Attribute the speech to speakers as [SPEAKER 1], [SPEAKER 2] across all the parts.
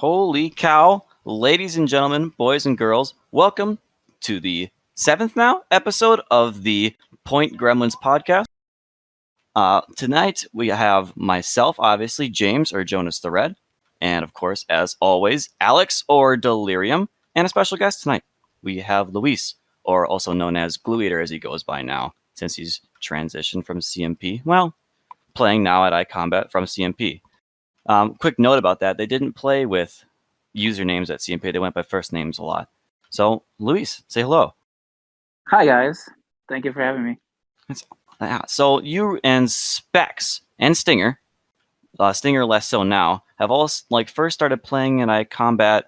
[SPEAKER 1] Holy cow, ladies and gentlemen, boys and girls, welcome to the seventh now episode of the Point Gremlins podcast. Tonight we have myself, obviously, James or Jonas the Red, and of course, as always, Alex or Delirium, and a special guest tonight. We have Luis, or also known as GlueEater as he goes by now, since he's transitioned from CMP. Well, playing now at iCombat from CMP. Quick note about that, they didn't play with usernames at CMP, they went by first names a lot. So, Luis, say hello.
[SPEAKER 2] Hi, guys. Thank you for having me.
[SPEAKER 1] So, you and Specs and Stinger, Stinger less so now, have all first started playing in iCombat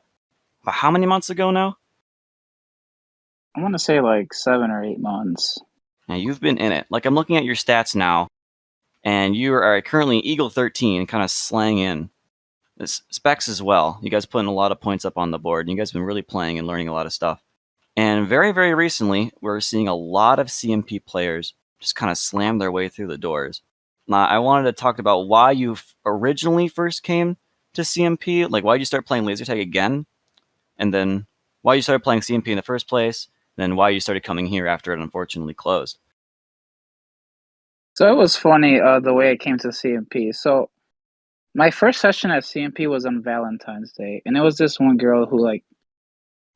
[SPEAKER 1] how many months ago now?
[SPEAKER 2] I want to say 7 or 8 months.
[SPEAKER 1] Now, you've been in it. I'm looking at your stats now, and you are currently Eagle 13, kind of slang in. Specs as well. You guys putting a lot of points up on the board. You guys have been really playing and learning a lot of stuff. And very, very recently, we're seeing a lot of CMP players just kind of slam their way through the doors. Now, I wanted to talk about why you originally first came to CMP. Why did you start playing laser tag again? And then why you started playing CMP in the first place. And then why you started coming here after it unfortunately closed.
[SPEAKER 2] So it was funny the way I came to CMP. So my first session at CMP was on Valentine's Day, and it was this one girl who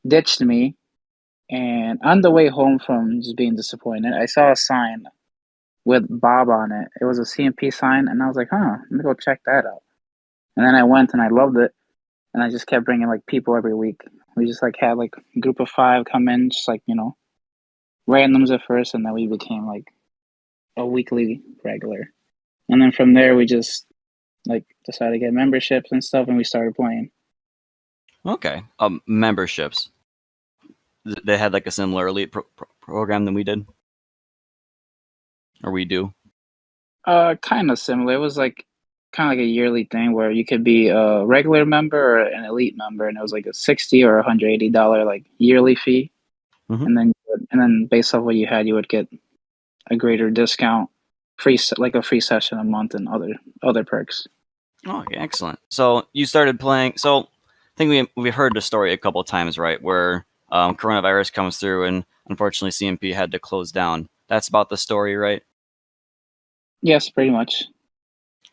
[SPEAKER 2] ditched me. And on the way home from just being disappointed, I saw a sign with Bob on it. It was a CMP sign, and I was like, let me go check that out. And then I went and I loved it, and I just kept bringing people every week. We just had a group of 5 come in, just randoms at first, and then we became a weekly regular. And then from there, we just decided to get memberships and stuff, and we started playing.
[SPEAKER 1] Okay, memberships. They had a similar elite program than we did, or we do.
[SPEAKER 2] Kind of similar. It was kind of a yearly thing where you could be a regular member or an elite member, and it was a $60 or $180 yearly fee.
[SPEAKER 1] Mm-hmm.
[SPEAKER 2] And then based off what you had, you would get a greater discount, a free session a month, and other perks.
[SPEAKER 1] Oh, okay, excellent. So you started playing. So I think we heard the story a couple of times, right? Where coronavirus comes through, and unfortunately CMP had to close down. That's about the story, right?
[SPEAKER 2] Yes, pretty much.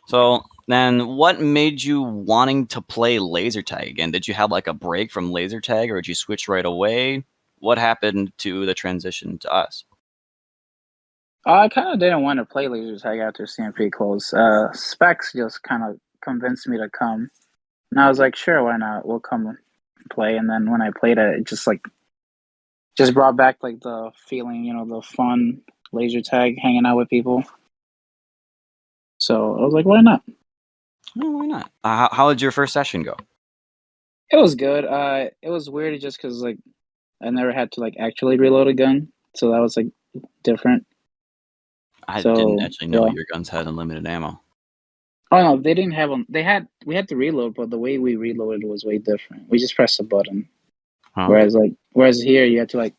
[SPEAKER 1] So then, what made you wanting to play laser tag again? Did you have a break from laser tag, or did you switch right away? What happened to the transition to us?
[SPEAKER 2] I kind of didn't want to play laser tag after CMP closed. Specs just kind of convinced me to come, and I was like, sure, why not? We'll come play. And then when I played it, it just brought back the feeling, the fun laser tag, hanging out with people. So I was like, why not?
[SPEAKER 1] Oh, why not? How did your first session go?
[SPEAKER 2] It was good. It was weird just because I never had to actually reload a gun, so that was different.
[SPEAKER 1] I didn't actually know your guns had unlimited ammo.
[SPEAKER 2] Oh no, they didn't have them. We had to reload, but the way we reloaded was way different. We just pressed a button.
[SPEAKER 1] Huh.
[SPEAKER 2] Whereas here you had to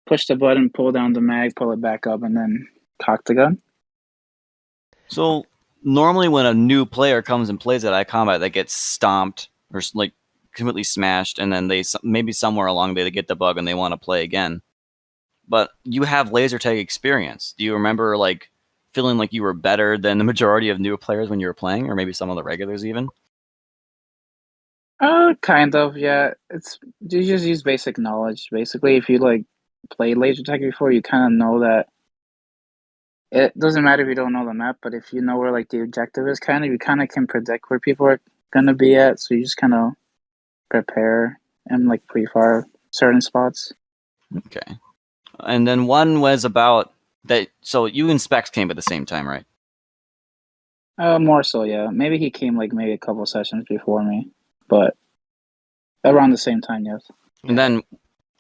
[SPEAKER 2] push the button, pull down the mag, pull it back up, and then cock the gun.
[SPEAKER 1] So normally when a new player comes and plays at iCombat, they get stomped or completely smashed, and then they maybe somewhere along they get the bug and they want to play again. But you have laser tag experience. Do you remember feeling like you were better than the majority of new players when you were playing, or maybe some of the regulars even?
[SPEAKER 2] Kind of, yeah. You just use basic knowledge. Basically, if you played laser tag before, you kind of know that it doesn't matter if you don't know the map, but if you know where the objective is, you kind of can predict where people are gonna be at. So you just kind of prepare and pre-fire certain spots.
[SPEAKER 1] Okay. And then one was about that. So you and Specs came at the same time, right?
[SPEAKER 2] More so, yeah. Maybe he came maybe a couple sessions before me, but around the same time, yes.
[SPEAKER 1] And then,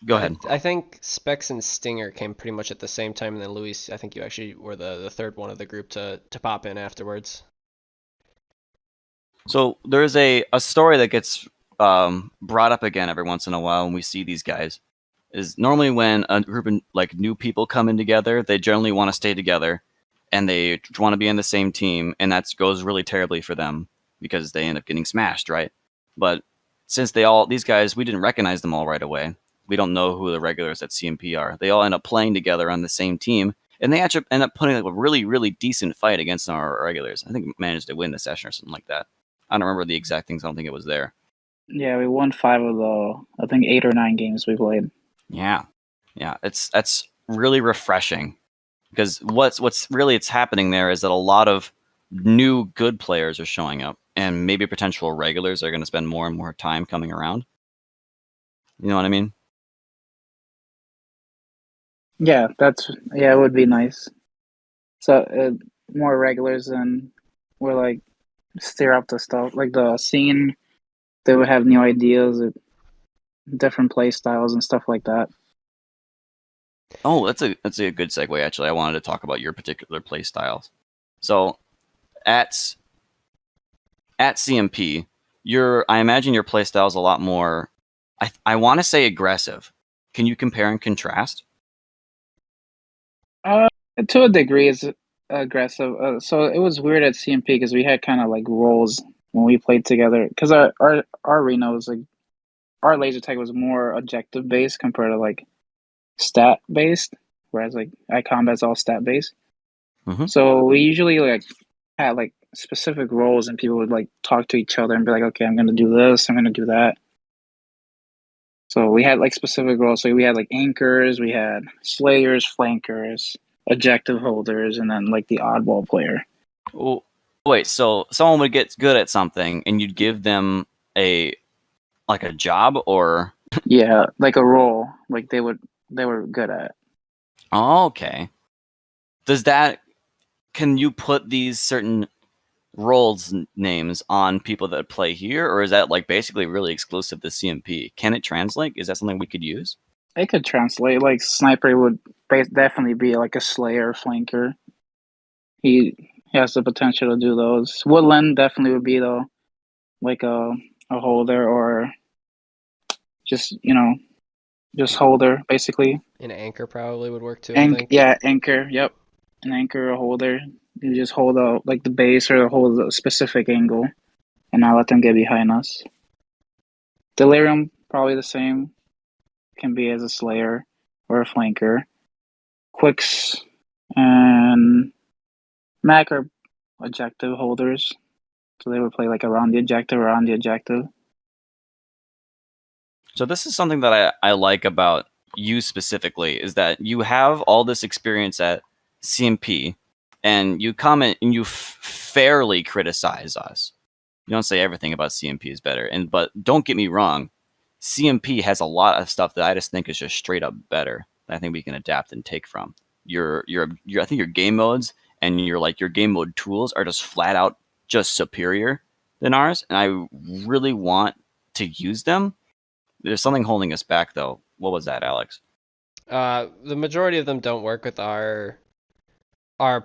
[SPEAKER 1] go ahead.
[SPEAKER 3] I think Specs and Stinger came pretty much at the same time, and then Luis, I think you actually were the third one of the group to pop in afterwards. So
[SPEAKER 1] there's a story that gets brought up again every once in a while when we see these guys. Is normally when a group of new people come in together, they generally want to stay together, and they want to be in the same team, and that goes really terribly for them because they end up getting smashed, right? But since these guys, we didn't recognize them all right away. We don't know who the regulars at CMP are. They all end up playing together on the same team, and they actually end up putting like a really, really decent fight against our regulars. I think we managed to win the session or something like that. I don't remember the exact things. I don't think it was there.
[SPEAKER 2] Yeah, we won 5 of the, I think, 8 or 9 games we played.
[SPEAKER 1] Yeah, that's really refreshing, because what's really happening there is that a lot of new good players are showing up, and maybe potential regulars are going to spend more and more time coming around. You know what I mean?
[SPEAKER 2] Yeah, it would be nice. So more regulars, and we're like stir up the stuff, like the scene. They would have new ideas, different play styles, and stuff like that.
[SPEAKER 1] Oh, that's a good segue. Actually, I wanted to talk about your particular play styles. So at CMP, I imagine your play style is a lot more. I want to say aggressive. Can you compare and contrast?
[SPEAKER 2] Uh, to a degree, it's aggressive. So it was weird at CMP because we had kind of like roles when we played together. Because our arena was like our laser tag was more objective based compared to like stat based, whereas like iCombat's all stat based.
[SPEAKER 1] Mm-hmm.
[SPEAKER 2] So we usually like had like specific roles, and people would like talk to each other and be like, "Okay, I'm gonna do this. I'm gonna do that." So we had like specific roles. So we had like anchors, we had slayers, flankers, objective holders, and then like the oddball player.
[SPEAKER 1] Oh, wait. So someone would get good at something, and you'd give them a job, or
[SPEAKER 2] Yeah, like a role, like they were good at.
[SPEAKER 1] oh, okay. Does that Can you put these certain roles names on people that play here, or is that like basically really exclusive to CMP? Can it translate? Is that something we could use?
[SPEAKER 2] It could translate. Like sniper would definitely be like a slayer flanker. He has the potential to do those. Woodland definitely would be though, like a holder, or just just holder basically.
[SPEAKER 3] An anchor probably would work too, I think.
[SPEAKER 2] Yeah, anchor. Yep, an anchor, a holder. You just hold out like the base or hold a specific angle, and not let them get behind us. Delirium probably the same. Can be as a slayer or a flanker. Quicks and Mac are objective holders, so they would play like around the objective, around the objective.
[SPEAKER 1] So this is something that I like about you specifically, is that you have all this experience at CMP, and you comment and you fairly criticize us. You don't say everything about CMP is better, but don't get me wrong, CMP has a lot of stuff that I just think is just straight up better. That I think we can adapt and take from your I think your game modes and your game mode tools are just flat out just superior than ours, and I really want to use them. There's something holding us back, though. What was that, Alex?
[SPEAKER 3] The majority of them don't work with our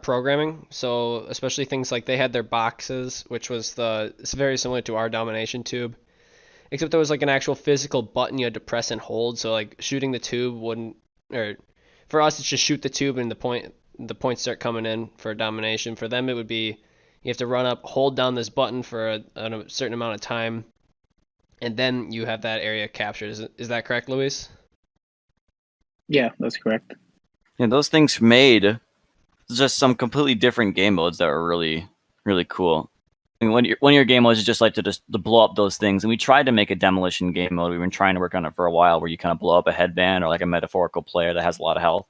[SPEAKER 3] programming. So especially things like they had their boxes, which was it's very similar to our domination tube, except there was like an actual physical button you had to press and hold. So like shooting the tube wouldn't, or for us it's just shoot the tube and the points start coming in for domination. For them it would be you have to run up, hold down this button for a certain amount of time, and then you have that area captured. Is that correct, Luis?
[SPEAKER 2] Yeah, that's correct.
[SPEAKER 1] Yeah, those things made just some completely different game modes that were really, really cool. I mean, one of your game modes is just like to blow up those things, and we tried to make a demolition game mode. We've been trying to work on it for a while, where you kind of blow up a headband or like a metaphorical player that has a lot of health.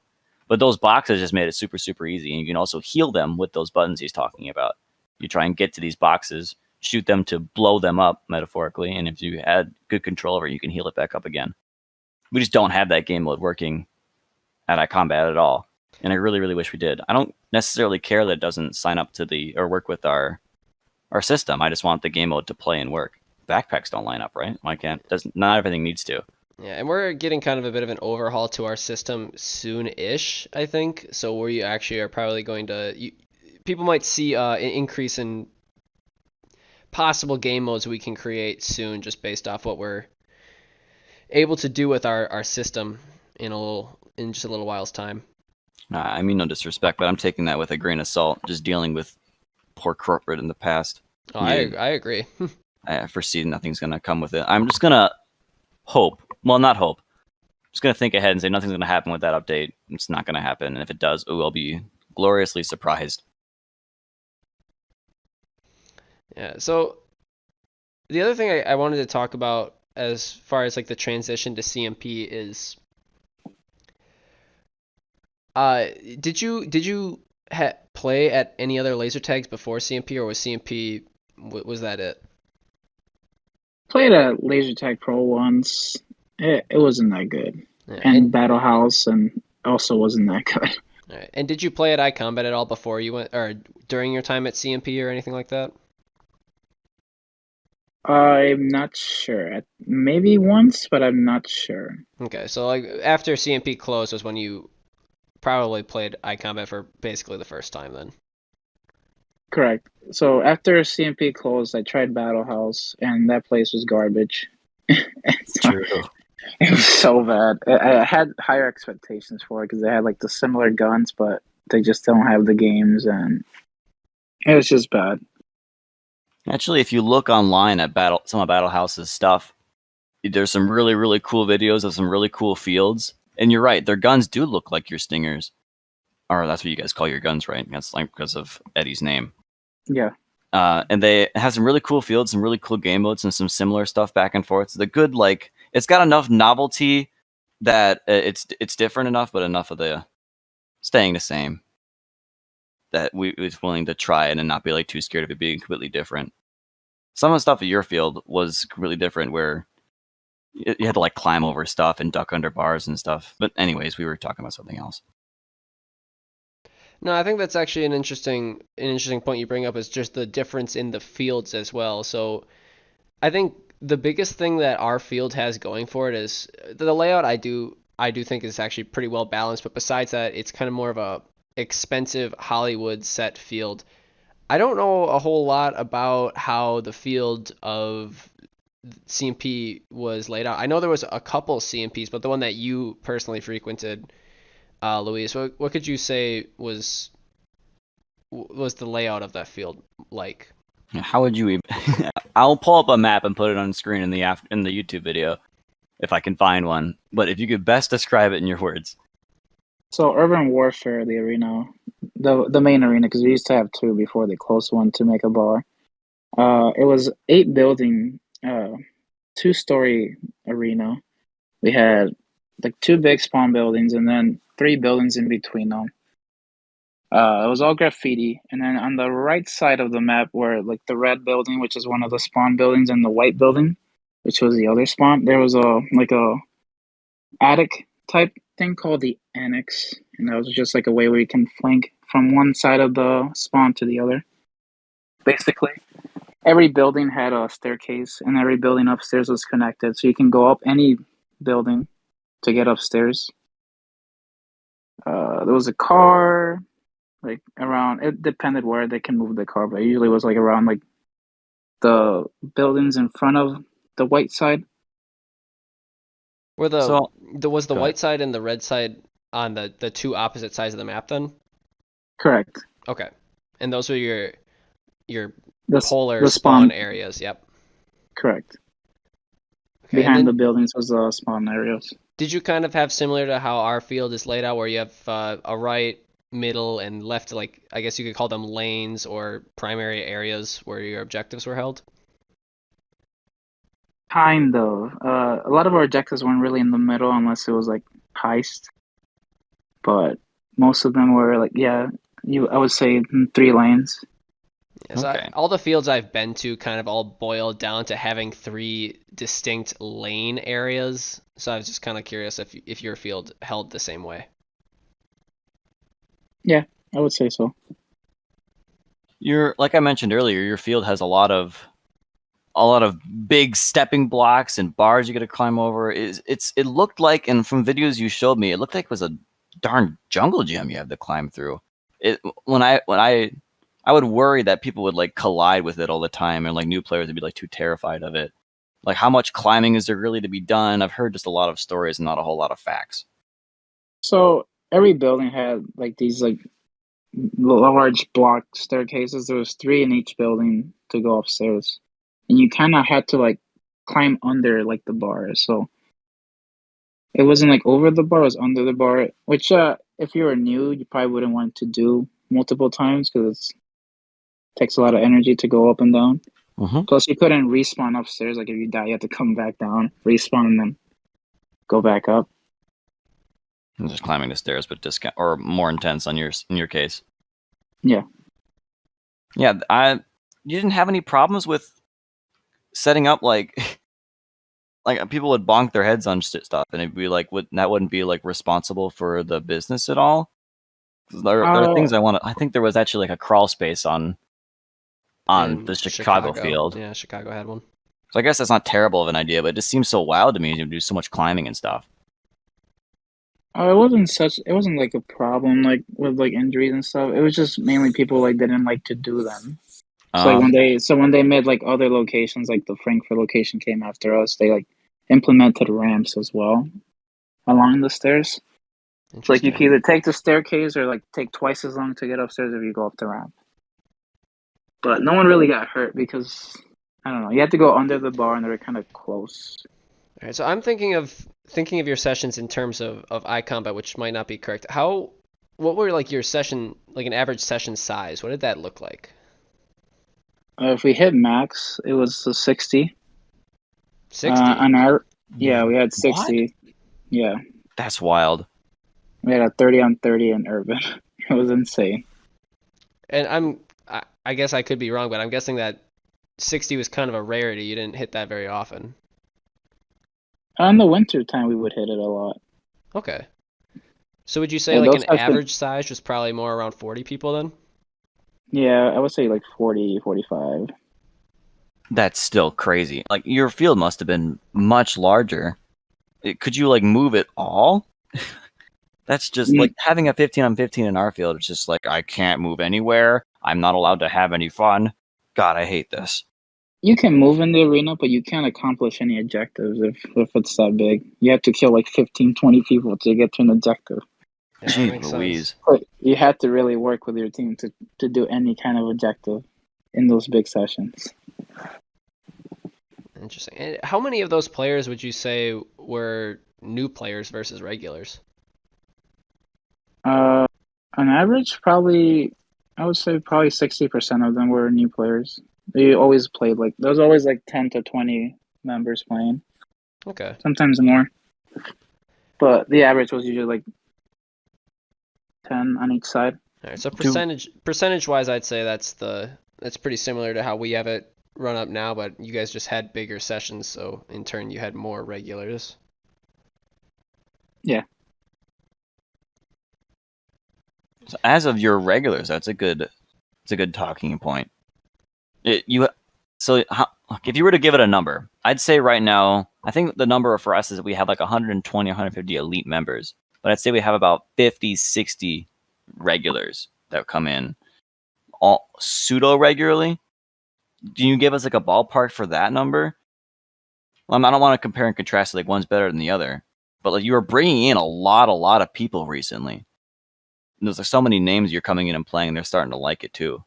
[SPEAKER 1] But those boxes just made it super, super easy, and you can also heal them with those buttons he's talking about. You try and get to these boxes, shoot them to blow them up metaphorically, and if you had good control over it, you can heal it back up again. We just don't have that game mode working at iCombat at all, and I really, really wish we did. I don't necessarily care that it doesn't sign up to or work with our system. I just want the game mode to play and work. Backpacks don't line up, right? Why can't? Not everything needs to.
[SPEAKER 3] Yeah, and we're getting kind of a bit of an overhaul to our system soon-ish, I think. So we actually are probably going to people might see an increase in possible game modes we can create soon, just based off what we're able to do with our system in just a little while's time.
[SPEAKER 1] I mean no disrespect, but I'm taking that with a grain of salt. Just dealing with poor corporate in the past.
[SPEAKER 3] Oh, I agree.
[SPEAKER 1] I foresee nothing's gonna come with it. I'm just gonna hope. Well, not hope. I'm just gonna think ahead and say nothing's gonna happen with that update. It's not gonna happen, and if it does, I'll be gloriously surprised.
[SPEAKER 3] Yeah. So the other thing I wanted to talk about as far as like the transition to CMP is, did you play at any other laser tags before CMP, or was CMP was that it?
[SPEAKER 2] Played at Laser Tag Pro once. It wasn't that good.
[SPEAKER 3] Yeah.
[SPEAKER 2] And Battle House and also wasn't that good.
[SPEAKER 3] All right. And did you play at iCombat at all before you went, or during your time at CMP or anything like that?
[SPEAKER 2] I'm not sure. Maybe once, but I'm not sure.
[SPEAKER 3] Okay, so like after CMP closed was when you probably played iCombat for basically the first time then.
[SPEAKER 2] Correct. So after CMP closed, I tried Battle House, and that place was garbage.
[SPEAKER 1] True.
[SPEAKER 2] It was so bad. I had higher expectations for it because they had like the similar guns, but they just don't have the games, and it was just bad.
[SPEAKER 1] Actually, if you look online at some of Battle House's stuff, there's some really, really cool videos of some really cool fields. And you're right, their guns do look like your Stingers. Or that's what you guys call your guns, right? That's like because of Eddie's name.
[SPEAKER 2] Yeah.
[SPEAKER 1] And they have some really cool fields, some really cool game modes, and some similar stuff back and forth. So the good, like, it's got enough novelty that it's different enough, but enough of the staying the same that we was willing to try it and not be like too scared of it being completely different. Some of the stuff at your field was completely different, where you had to like climb over stuff and duck under bars and stuff. But anyways, we were talking about something else.
[SPEAKER 3] No, I think that's actually an interesting point you bring up, is just the difference in the fields as well. So I think the biggest thing that our field has going for it is the layout. I do think is actually pretty well balanced, but besides that, it's kind of more of a expensive Hollywood set field. I don't know a whole lot about how the field of CMP was laid out. I know there was a couple CMPs, but the one that you personally frequented, Luis, what could you say was the layout of that field like?
[SPEAKER 1] How would you even? I'll pull up a map and put it on the screen in the YouTube video if I can find one. But if you could best describe it in your words.
[SPEAKER 2] So Urban Warfare, the arena, the main arena, because we used to have two before they closed one to make a bar. It was 8 building, 2-story arena. We had like 2 big spawn buildings and then 3 buildings in between them. It was all graffiti, and then on the right side of the map were like the red building, which is one of the spawn buildings, and the white building, which was the other spawn. There was a attic type thing called the annex, and that was just like a way where you can flank from one side of the spawn to the other. Basically, every building had a staircase, and every building upstairs was connected, so you can go up any building to get upstairs. There was a car, like around. It depended where they can move the car, but it usually was like around like the buildings in front of the white side.
[SPEAKER 3] Were
[SPEAKER 1] So
[SPEAKER 3] was the
[SPEAKER 1] go
[SPEAKER 3] white
[SPEAKER 1] ahead.
[SPEAKER 3] side and the red side on the two opposite sides of the map then?
[SPEAKER 2] Correct.
[SPEAKER 3] Okay. And those were your polar
[SPEAKER 2] The
[SPEAKER 3] spawn
[SPEAKER 2] spawn.
[SPEAKER 3] areas. Yep.
[SPEAKER 2] Correct.
[SPEAKER 3] Okay. And
[SPEAKER 2] Behind the
[SPEAKER 3] then
[SPEAKER 2] buildings was the spawn areas.
[SPEAKER 3] did you kind of have similar to how our field is laid out, where you have a right, middle, and left, like I guess you could call them lanes or primary areas where your objectives were held?
[SPEAKER 2] Kind of. A lot of our objectives weren't really in the middle unless it was like heist, but most of them were like, yeah, I would say in 3 lanes.
[SPEAKER 3] Yeah, so
[SPEAKER 1] Okay.
[SPEAKER 3] all the fields I've been to kind of all boil down to having three distinct lane areas. So I was just kind of curious if your field held the same way.
[SPEAKER 2] Yeah, I would say so.
[SPEAKER 1] Like I mentioned earlier, your field has a lot of big stepping blocks and bars you got to climb over. It looked like, and from videos you showed me, it looked like it was a darn jungle gym you had to climb through. I would worry that people would like collide with it all the time, and like new players would be like too terrified of it. Like, how much climbing is there really to be done? I've heard just a lot of stories and not a whole lot of facts.
[SPEAKER 2] So every building had like these like large block staircases. There was 3 in each building to go upstairs. and you kind of had to like climb under like the bar. So it wasn't like over the bar; it was under the bar. Which, if you were new, you probably wouldn't want to do multiple times because it takes a lot of energy to go up and down.
[SPEAKER 1] Mm-hmm.
[SPEAKER 2] Plus, you couldn't respawn upstairs. Like if you die, you have to come back down, respawn, and then go back up.
[SPEAKER 1] Just climbing the stairs, but discount or more intense in your case.
[SPEAKER 2] Yeah.
[SPEAKER 1] Yeah, you didn't have any problems with setting up like like people would bonk their heads on stuff, and it'd be like, that wouldn't be like responsible for the business at all. There are things I want to. I think there was actually like a crawl space on
[SPEAKER 3] In
[SPEAKER 1] the Chicago field.
[SPEAKER 3] Yeah, Chicago had one.
[SPEAKER 1] So I guess that's not terrible of an idea, but it just seems so wild to me to do so much climbing and stuff.
[SPEAKER 2] It wasn't like a problem like with like injuries and stuff. It was just mainly people like didn't like to do them. So like when they made like other locations, like the Frankfurt location came after us, they like implemented ramps as well along the stairs. So like you can either take the staircase or like take twice as long to get upstairs if you go up the ramp. But no one really got hurt because I don't know, you had to go under the bar and they were kind of close.
[SPEAKER 3] All right, so I'm thinking of your sessions in terms of eye combat, which might not be correct. What were like your session, like an average session size? What did that look like?
[SPEAKER 2] If we hit max, it was a 60.
[SPEAKER 3] 60.
[SPEAKER 2] Yeah, we had 60.
[SPEAKER 1] What?
[SPEAKER 2] Yeah,
[SPEAKER 1] That's wild.
[SPEAKER 2] we had a 30 on 30 in urban. It was insane.
[SPEAKER 3] And I guess I could be wrong, but I'm guessing that 60 was kind of a rarity. You didn't hit that very often.
[SPEAKER 2] In the winter time, we would hit it a lot.
[SPEAKER 3] Okay. So would you say
[SPEAKER 2] Yeah,
[SPEAKER 3] like
[SPEAKER 2] those
[SPEAKER 3] an
[SPEAKER 2] types of-
[SPEAKER 3] average size was probably more around 40 people then?
[SPEAKER 2] Yeah, I would say like 40, 45.
[SPEAKER 1] That's still crazy. Like your field must have been much larger. Could you like move it all? That's just like having a 15 on 15 in our field. It's just like, I can't move anywhere. I'm not allowed to have any fun. God, I hate this.
[SPEAKER 2] You can move in the arena, but you can't accomplish any objectives if it's that big. You have to kill like 15, 20 people to get to an objective.
[SPEAKER 3] Yeah, that
[SPEAKER 1] Jeez
[SPEAKER 3] makes
[SPEAKER 1] Louise.
[SPEAKER 3] sense.
[SPEAKER 2] But you had to really work with your team to do any kind of objective in those big sessions.
[SPEAKER 3] Interesting. And how many of those players would you say were new players versus regulars?
[SPEAKER 2] On average, I would say probably 60% of them were new players. They always played like there was always like 10 to 20 members playing,
[SPEAKER 3] Okay.
[SPEAKER 2] sometimes more. But the average was usually like 10 on each side.
[SPEAKER 3] All right. So percentage wise, I'd say that's pretty similar to how we have it run up now, but you guys just had bigger sessions, so in turn you had more regulars.
[SPEAKER 2] Yeah.
[SPEAKER 1] So as of your regulars, it's a good talking point. If you were to give it a number, I'd say right now, I think the number for us is that we have like 120, 150 elite members, but I'd say we have about 50, 60 regulars that come in all pseudo regularly. Do you give us like a ballpark for that number? Well, I don't want to compare and contrast like one's better than the other, but like you were bringing in a lot of people recently. And there's like so many names you're coming in and playing, and they're starting to like it too.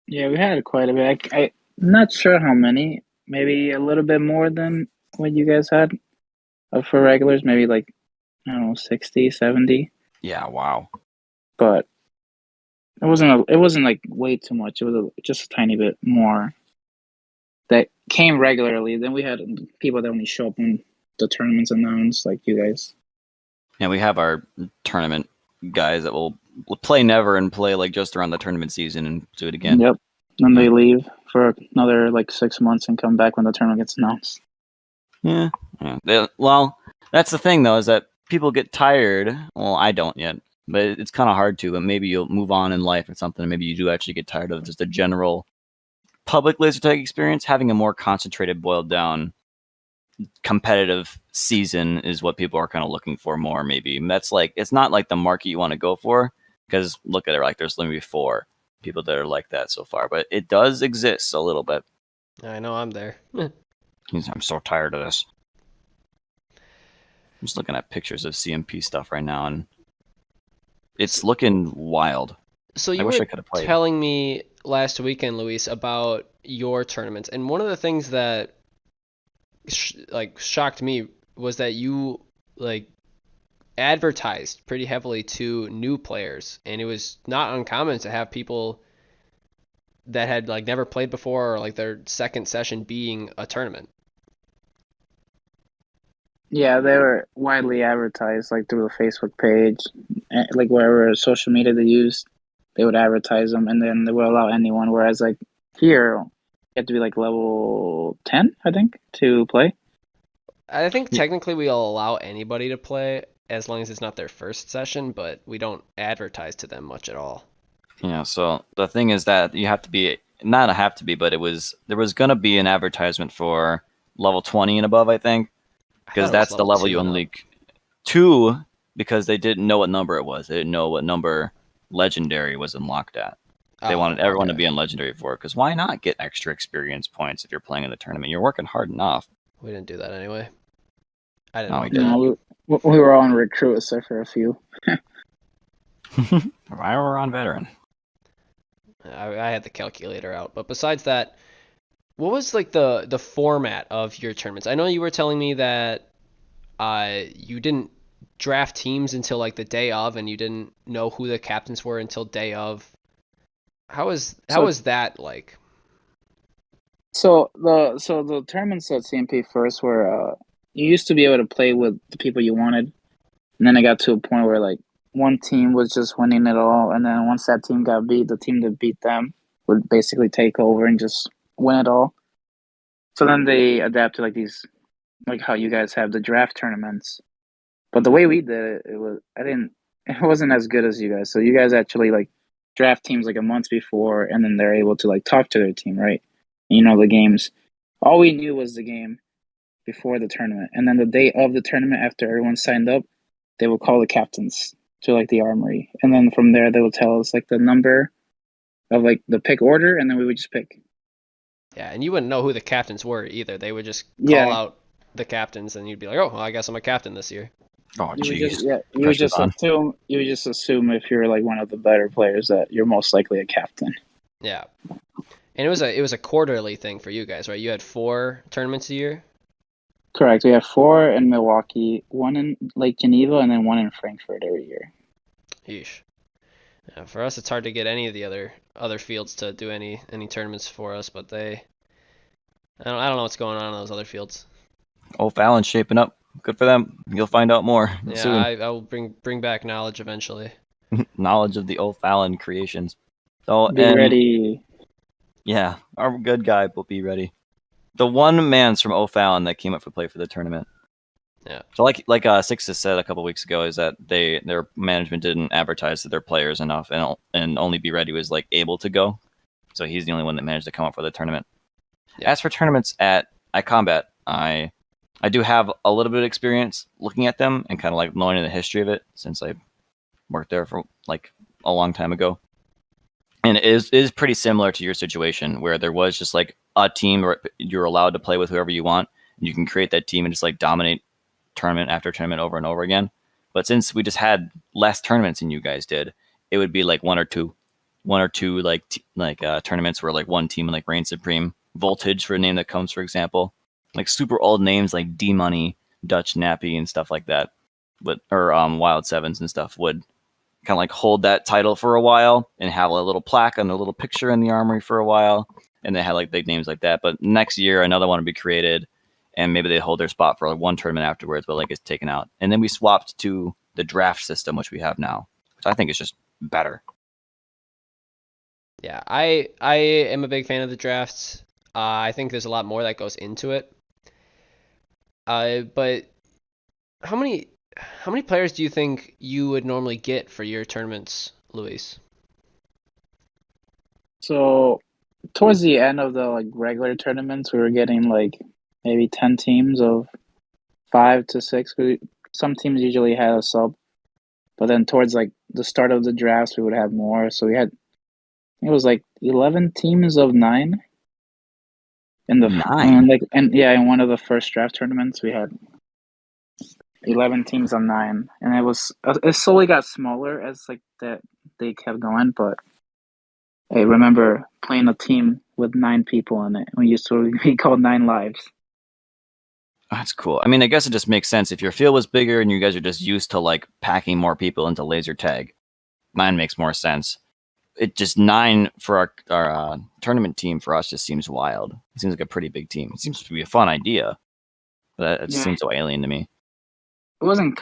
[SPEAKER 2] Yeah, we had quite a bit. I'm not sure how many. Maybe a little bit more than what you guys had for regulars. Maybe like, I don't know, 60, 70.
[SPEAKER 1] Yeah, wow.
[SPEAKER 2] But it wasn't like way too much. It was just a tiny bit more that came regularly. Then we had people that only show up when the tournament's announced, like you guys.
[SPEAKER 1] Yeah, we have our tournament guys that will play never and play like just around the tournament season and do it again.
[SPEAKER 2] Yep. Then they leave for another like 6 months and come back when the tournament gets announced.
[SPEAKER 1] Yeah. Well, that's the thing though, is that people get tired. Well, I don't yet, but it's kind of hard to. But maybe you'll move on in life or something. And maybe you do actually get tired of just the general public laser tag experience. Having a more concentrated, boiled down, competitive season is what people are kind of looking for more. Maybe and that's like it's not like the market you want to go for because look at it, like there's maybe 4 people that are like that so far, but it does exist a little bit.
[SPEAKER 3] I know I'm there.
[SPEAKER 1] I'm so tired of this. I'm just looking at pictures of CMP stuff right now, and it's looking wild.
[SPEAKER 3] So you
[SPEAKER 1] I wish
[SPEAKER 3] were
[SPEAKER 1] I could have played.
[SPEAKER 3] telling me last weekend, Luis, about your tournaments, and one of the things that shocked me was that you like advertised pretty heavily to new players, and it was not uncommon to have people that had like never played before or like their second session being a tournament.
[SPEAKER 2] Yeah, they were widely advertised like through the Facebook page, like wherever social media they used, they would advertise them, and then they would allow anyone. Whereas like here, you have to be like level 10, I think, to play.
[SPEAKER 3] I think
[SPEAKER 1] Yeah.
[SPEAKER 3] technically we'll allow anybody to play as long as it's not their first session, but we don't advertise to them much at all.
[SPEAKER 1] Yeah, so the thing is that you have to be not a have to be, but there was gonna be an advertisement for level 20 and above, I think,
[SPEAKER 3] I thought
[SPEAKER 1] because
[SPEAKER 3] it was
[SPEAKER 1] that's the
[SPEAKER 3] level
[SPEAKER 1] level
[SPEAKER 3] 2
[SPEAKER 1] you
[SPEAKER 3] and up.
[SPEAKER 1] unlock. Two, because they didn't know what number it was. They didn't know what number legendary was unlocked at. They wanted
[SPEAKER 3] Oh,
[SPEAKER 1] everyone to
[SPEAKER 3] okay.
[SPEAKER 1] be on legendary for it, because why not get extra experience points if you're playing in the tournament? You're working hard enough.
[SPEAKER 3] We didn't do that anyway. I didn't
[SPEAKER 1] No, we
[SPEAKER 3] want that.
[SPEAKER 1] didn't.
[SPEAKER 2] No, we were on recruit except for a few.
[SPEAKER 1] Why were on veteran?
[SPEAKER 3] I had the calculator out, but besides that, what was like the format of your tournaments? I know you were telling me that you didn't draft teams until like the day of, and you didn't know who the captains were until day of. How
[SPEAKER 2] So
[SPEAKER 3] was that like?
[SPEAKER 2] so the tournaments at CMP first were you used to be able to play with the people you wanted, and then it got to a point where like one team was just winning it all, and then once that team got beat, the team that beat them would basically take over and just win it all. So then they adapted like these, like how you guys have the draft tournaments. But the way we did it, it wasn't as good as you guys. So you guys actually like draft teams like a month before, and then they're able to like talk to their team, right? You know the games. All we knew was the game before the tournament, and then the day of the tournament, after everyone signed up, they would call the captains to like the armory, and then from there they would tell us like the number of like the pick order, and then we would just pick.
[SPEAKER 3] Yeah, and you wouldn't know who the captains were either. They would just call
[SPEAKER 2] Yeah,
[SPEAKER 3] out the captains, and you'd be like, "Oh, well, I guess I'm a captain this year."
[SPEAKER 1] Oh, jeez.
[SPEAKER 2] you would
[SPEAKER 1] Pressure's
[SPEAKER 2] just
[SPEAKER 1] on.
[SPEAKER 2] assume if you're like one of the better players that you're most likely a captain.
[SPEAKER 3] Yeah, and it was a quarterly thing for you guys, right? You had 4 tournaments a year.
[SPEAKER 2] Correct. We have four in Milwaukee, one in Lake Geneva, and then one in Frankfurt every year.
[SPEAKER 3] Yeesh. Yeah, for us, it's hard to get any of the other fields to do any tournaments for us, but I don't know what's going on in those other fields.
[SPEAKER 1] Oh, Fallon's shaping up. Good for them. You'll find out more
[SPEAKER 3] Yeah,
[SPEAKER 1] soon.
[SPEAKER 3] I will bring back knowledge eventually.
[SPEAKER 1] Knowledge of the old Fallon creations. So,
[SPEAKER 2] Be
[SPEAKER 1] and
[SPEAKER 2] ready.
[SPEAKER 1] yeah, our good guy will be ready. The one man's from O'Fallon that came up for play for the tournament.
[SPEAKER 3] Yeah.
[SPEAKER 1] So like Sixes said a couple weeks ago is that their management didn't advertise to their players enough, and only Be Ready was like able to go. So he's the only one that managed to come up for the tournament.
[SPEAKER 3] Yeah.
[SPEAKER 1] As for tournaments at iCombat, I do have a little bit of experience looking at them and kind of like knowing the history of it since I worked there for like a long time ago. And it is pretty similar to your situation where there was just like a team where you're allowed to play with whoever you want. And you can create that team and just like dominate tournament after tournament over and over again. But since we just had less tournaments than you guys did, it would be like one or two like tournaments where like one team like reign supreme. Voltage for a name that comes, for example, like super old names like D Money, Dutch Nappy, and stuff like that. But or Wild Sevens and stuff would kind of like hold that title for a while and have a little plaque and a little picture in the armory for a while, and they had like big names like that. But next year, another one would be created, and maybe they hold their spot for like one tournament afterwards, but like it's taken out. And then we swapped to the draft system, which we have now, which I think is just better.
[SPEAKER 3] Yeah, I am a big fan of the drafts. I think there's a lot more that goes into it. But how many how many players do you think you would normally get for your tournaments, Luis?
[SPEAKER 2] So towards the end of the like regular tournaments, we were getting like maybe 10 teams of 5 to 6. Some teams usually had a sub, but then towards like the start of the drafts, we would have more. So we had it was like 11 teams of 9 in the
[SPEAKER 1] Nine.
[SPEAKER 2] and like and yeah, in one of the first draft tournaments, we had 11 teams of 9, and it slowly got smaller as like that they kept going, but I remember playing a team with 9 people in it. We used to be called 9 Lives.
[SPEAKER 1] That's cool. I mean, I guess it just makes sense if your field was bigger and you guys are just used to like packing more people into laser tag. 9 makes more sense. It just 9 for our tournament team for us just seems wild. It seems like a pretty big team. It seems to be a fun idea, but it
[SPEAKER 2] Yeah.
[SPEAKER 1] seems so alien to me.
[SPEAKER 2] It wasn't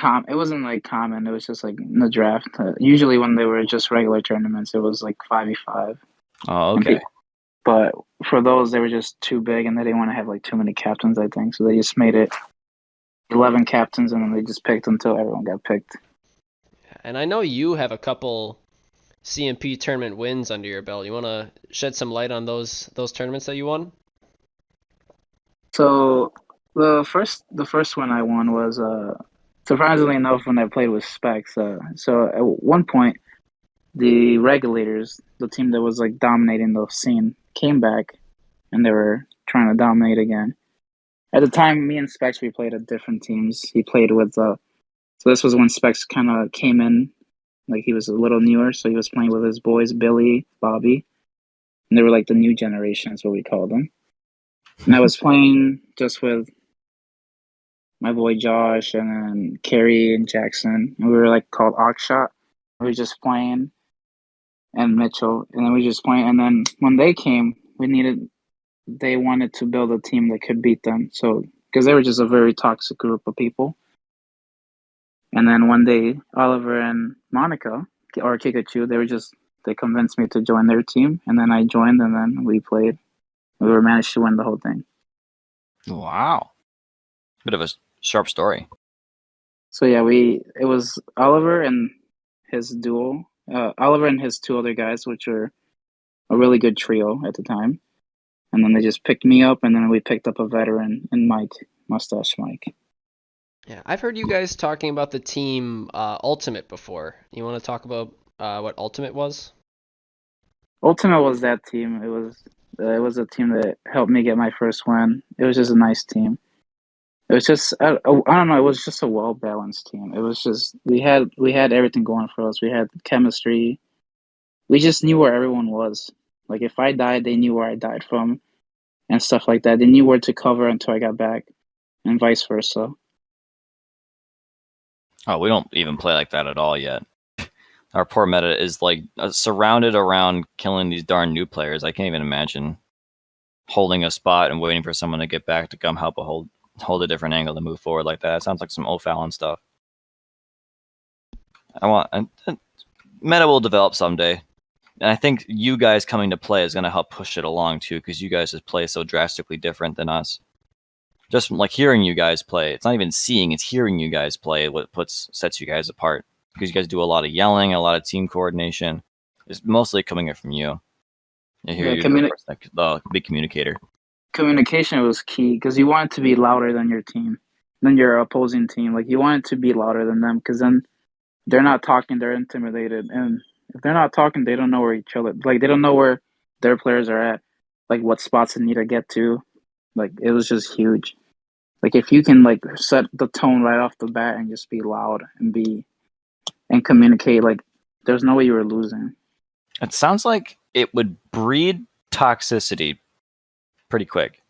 [SPEAKER 2] like common. It was just like in the draft. Usually when they were just regular tournaments, it was like 5v5.
[SPEAKER 1] Oh,
[SPEAKER 2] And
[SPEAKER 1] okay.
[SPEAKER 2] But for those, they were just too big, and they didn't want to have like too many captains, I think. So they just made it 11 captains, and then they just picked until everyone got picked.
[SPEAKER 3] And I know you have a couple CMP tournament wins under your belt. You want to shed some light on those tournaments that you won?
[SPEAKER 2] So the first one I won was surprisingly enough when I played with Specs. So at one point, the Regulators, the team that was like dominating the scene, came back, and they were trying to dominate again. At the time, me and Specs, we played at different teams. He played with so this was when Specs kind of came in, like he was a little newer, so he was playing with his boys, Billy, Bobby, and they were like the new generation, is what we called them. And I was playing just with my boy Josh and then Kerry and Jackson, and we were like called Oxshot. We were just playing, and Mitchell, and then we were just playing. And then when they came, they wanted to build a team that could beat them. So because they were just a very toxic group of people. And then one day, Oliver and Monica or Kikachu, they convinced me to join their team, and then I joined, and then we played. We were managed to win the whole thing.
[SPEAKER 1] Wow. Bit of a sharp story.
[SPEAKER 2] So yeah, it was Oliver and his duo, Oliver and his 2 other guys, which were a really good trio at the time. And then they just picked me up, and then we picked up a veteran in Mike, Mustache Mike.
[SPEAKER 3] Yeah, I've heard you guys talking about the team Ultimate before. You want to talk about what Ultimate was?
[SPEAKER 2] Ultimate was that team. It was a team that helped me get my first win. It was just a nice team. It was just I don't know. It was just a well balanced team. It was just we had everything going for us. We had chemistry. We just knew where everyone was. Like if I died, they knew where I died from, and stuff like that. They knew where to cover until I got back, and vice versa.
[SPEAKER 1] Oh, we don't even play like that at all yet. Our poor meta is like surrounded around killing these darn new players. I can't even imagine holding a spot and waiting for someone to get back to come help hold a different angle to move forward like that. It sounds like some O'Fallon stuff. Meta will develop someday. And I think you guys coming to play is going to help push it along too, because you guys just play so drastically different than us. Just like hearing you guys play, it's not even seeing, it's hearing you guys play what sets you guys apart. Because you guys do a lot of yelling, a lot of team coordination. It's mostly coming from you. I hear
[SPEAKER 2] Yeah,
[SPEAKER 1] you're the big communicator.
[SPEAKER 2] communication was key because you want it to be louder than your team, than your opposing team. Like you want it to be louder than them because then they're not talking, they're intimidated, and if they're not talking, they don't know where each other like they don't know where their players are at, like what spots they need to get to. Like it was just huge. Like if you can like set the tone right off the bat and just be loud and communicate, like there's no way you were losing.
[SPEAKER 1] It sounds like it would breed toxicity pretty quick.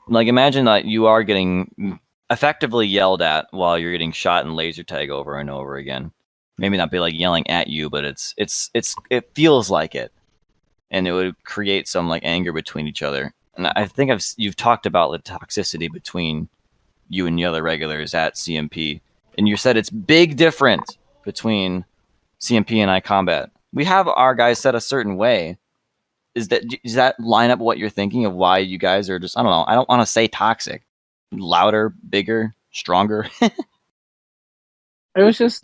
[SPEAKER 1] Like imagine that you are getting effectively yelled at while you're getting shot in laser tag over and over again. Maybe not be like yelling at you, but it feels like it, and it would create some like anger between each other. And I think you've talked about the toxicity between you and the other regulars at CMP, and you said it's big different between CMP and iCombat. We have our guys set a certain way. Does that line up what you're thinking of why you guys are just, I don't know, I don't want to say toxic, louder, bigger, stronger?
[SPEAKER 2] It was just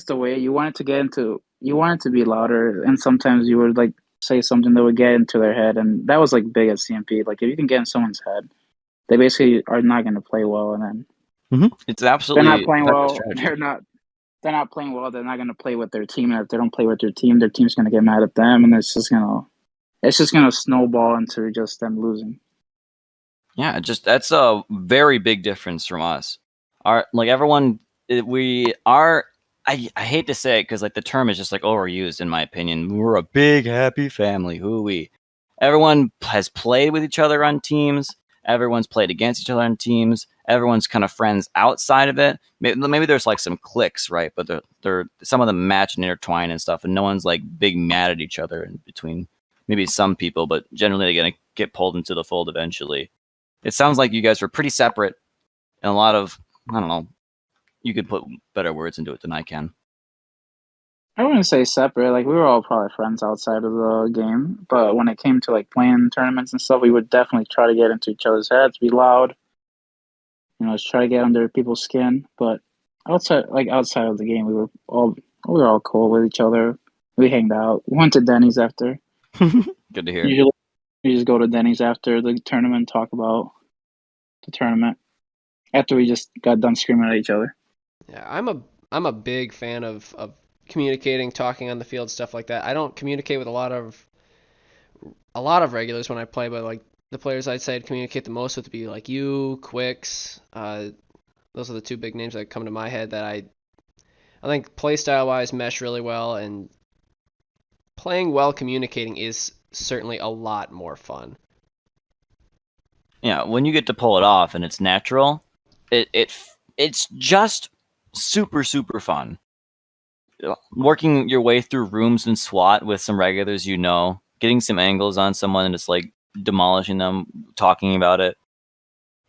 [SPEAKER 2] the way you wanted to get into. You wanted to be louder, and sometimes you would like say something that would get into their head, and that was like big at CMP. Like if you can get in someone's head, they basically are not going to play well, and then
[SPEAKER 1] It's
[SPEAKER 2] they're not
[SPEAKER 1] absolutely
[SPEAKER 2] playing
[SPEAKER 1] effective
[SPEAKER 2] well.
[SPEAKER 1] strategy.
[SPEAKER 2] They're not playing well. They're not going to play with their team, and if they don't play with their team's going to get mad at them, and it's just gonna snowball into just them losing.
[SPEAKER 1] Yeah, that's a very big difference from us. Our like everyone, we are I hate to say it because like the term is just like overused in my opinion. We're a big happy family. Hoo-wee. Everyone has played with each other on teams. Everyone's played against each other on teams. Everyone's kind of friends outside of it. Maybe there's like some cliques, right? But they're some of them match and intertwine and stuff, and no one's like big mad at each other in between. Maybe some people, but generally they're gonna get pulled into the fold eventually. It sounds like you guys were pretty separate, and a lot of I don't know. You could put better words into it than I can.
[SPEAKER 2] I wouldn't say separate. Like we were all probably friends outside of the game, but when it came to like playing tournaments and stuff, we would definitely try to get into each other's heads, be loud, just try to get under people's skin. But outside of the game, we were all cool with each other. We hanged out. We went to Denny's after.
[SPEAKER 1] Good to hear.
[SPEAKER 2] Usually, we just go to Denny's after the tournament, talk about the tournament. After we just got done screaming at each other.
[SPEAKER 3] Yeah, I'm a big fan of communicating, talking on the field, stuff like that. I don't communicate with a lot of regulars when I play, but like the players I'd say I'd communicate the most with would be like you, Quicks. Those are the two big names that come to my head that I think play style wise mesh really well, and playing well communicating is certainly a lot more fun.
[SPEAKER 1] Yeah, when you get to pull it off and it's natural, it's just super fun. Working your way through rooms and SWAT with some regulars, getting some angles on someone and just like demolishing them, talking about it.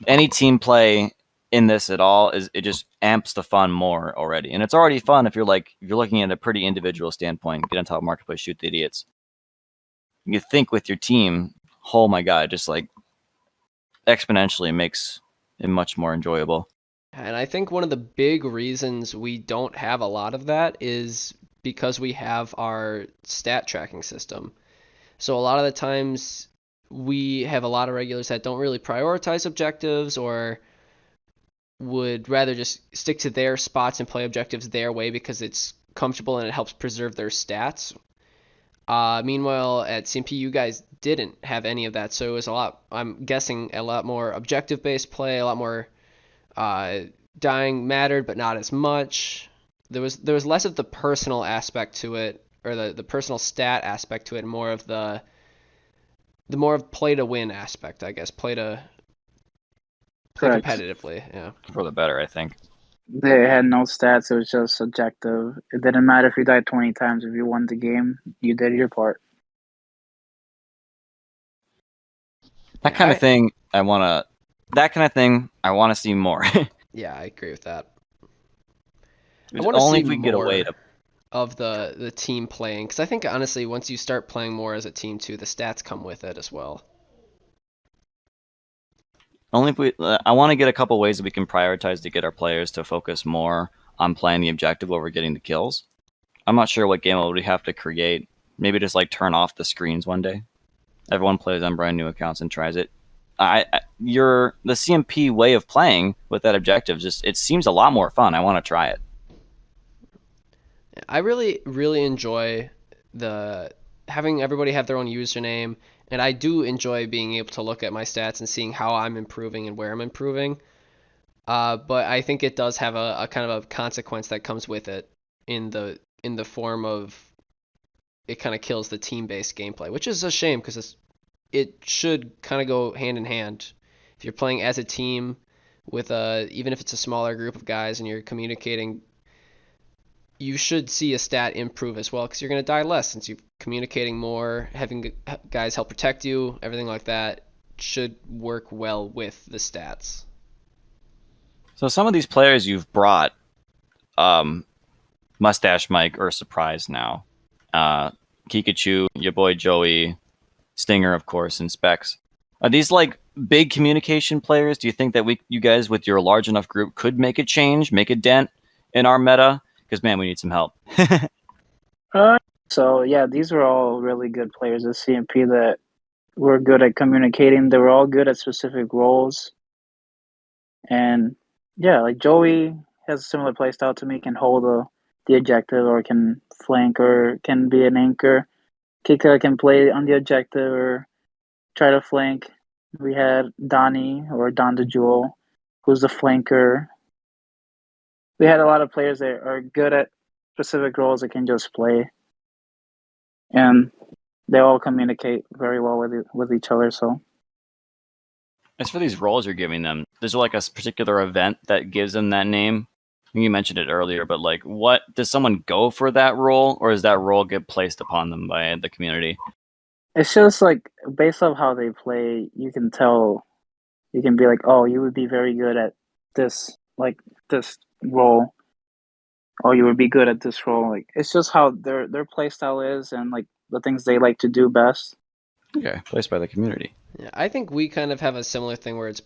[SPEAKER 1] Any team play in this at all it just amps the fun more already, and it's already fun if you're looking at a pretty individual standpoint. Get on top of marketplace, shoot the idiots. You think with your team, oh my god, just like exponentially makes it much more enjoyable.
[SPEAKER 3] And I think one of the big reasons we don't have a lot of that is because we have our stat tracking system. So a lot of the times we have a lot of regulars that don't really prioritize objectives or would rather just stick to their spots and play objectives their way because it's comfortable and it helps preserve their stats. Meanwhile, at CMP, you guys didn't have any of that, so it was I'm guessing, a lot more objective-based play, a lot more dying mattered, but not as much. There was less of the personal aspect to it, or the personal stat aspect to it, and more of the more of play to win aspect, I guess. Play
[SPEAKER 2] Correct.
[SPEAKER 3] competitively, yeah.
[SPEAKER 1] For the better, I think.
[SPEAKER 2] They had no stats. It was just subjective. It didn't matter if you died 20 times. If you won the game, you did your part.
[SPEAKER 1] That kind of thing I want to see more.
[SPEAKER 3] Yeah, I agree with that.
[SPEAKER 1] I want to see if we can get away
[SPEAKER 3] of the team playing, because I think honestly once you start playing more as a team too, the stats come with it as well.
[SPEAKER 1] Only if I want to get a couple ways that we can prioritize to get our players to focus more on playing the objective over getting the kills. I'm not sure what game mode we have to create. Maybe just like turn off the screens one day. Everyone plays on brand new accounts and tries it. The CMP way of playing with that objective it seems a lot more fun. I want to try it.
[SPEAKER 3] I really enjoy having everybody have their own username, and I do enjoy being able to look at my stats and seeing how I'm improving and where I'm improving. But I think it does have a kind of a consequence that comes with it in the form of it kind of kills the team-based gameplay, which is a shame because it should kind of go hand in hand. If you're playing as a team with even if it's a smaller group of guys and you're communicating, you should see a stat improve as well because you're going to die less since you're communicating more, having guys help protect you, everything like that should work well with the stats.
[SPEAKER 1] So some of these players you've brought, Mustache Mike or Surprise now, Kikachu, your boy Joey, Stinger, of course, and Specs. Are these like big communication players? Do you think that you guys with your large enough group could make a change, make a dent in our meta? Because man, we need some help.
[SPEAKER 2] So yeah, these were all really good players at CMP that were good at communicating. They were all good at specific roles. And yeah, like Joey has a similar play style to me, can hold the objective or can flank or can be an anchor. Kika can play on the objective or try to flank. We had Donnie or Don the Jewel, who's the flanker. We had a lot of players that are good at specific roles they can just play, and they all communicate very well with each other. So
[SPEAKER 1] As for these roles you're giving them, there's like a particular event that gives them that name. You mentioned it earlier, but like, what does someone go for that role, or does that role get placed upon them by the community?
[SPEAKER 2] it's just like based off how they play, you can tell. You can be like, oh, you would be very good at this, like this role, or you would be good at this role. Like it's just how their play style is, and like the things they like to do best.
[SPEAKER 1] Okay, placed by the community.
[SPEAKER 3] Yeah, I think we kind of have a similar thing where it's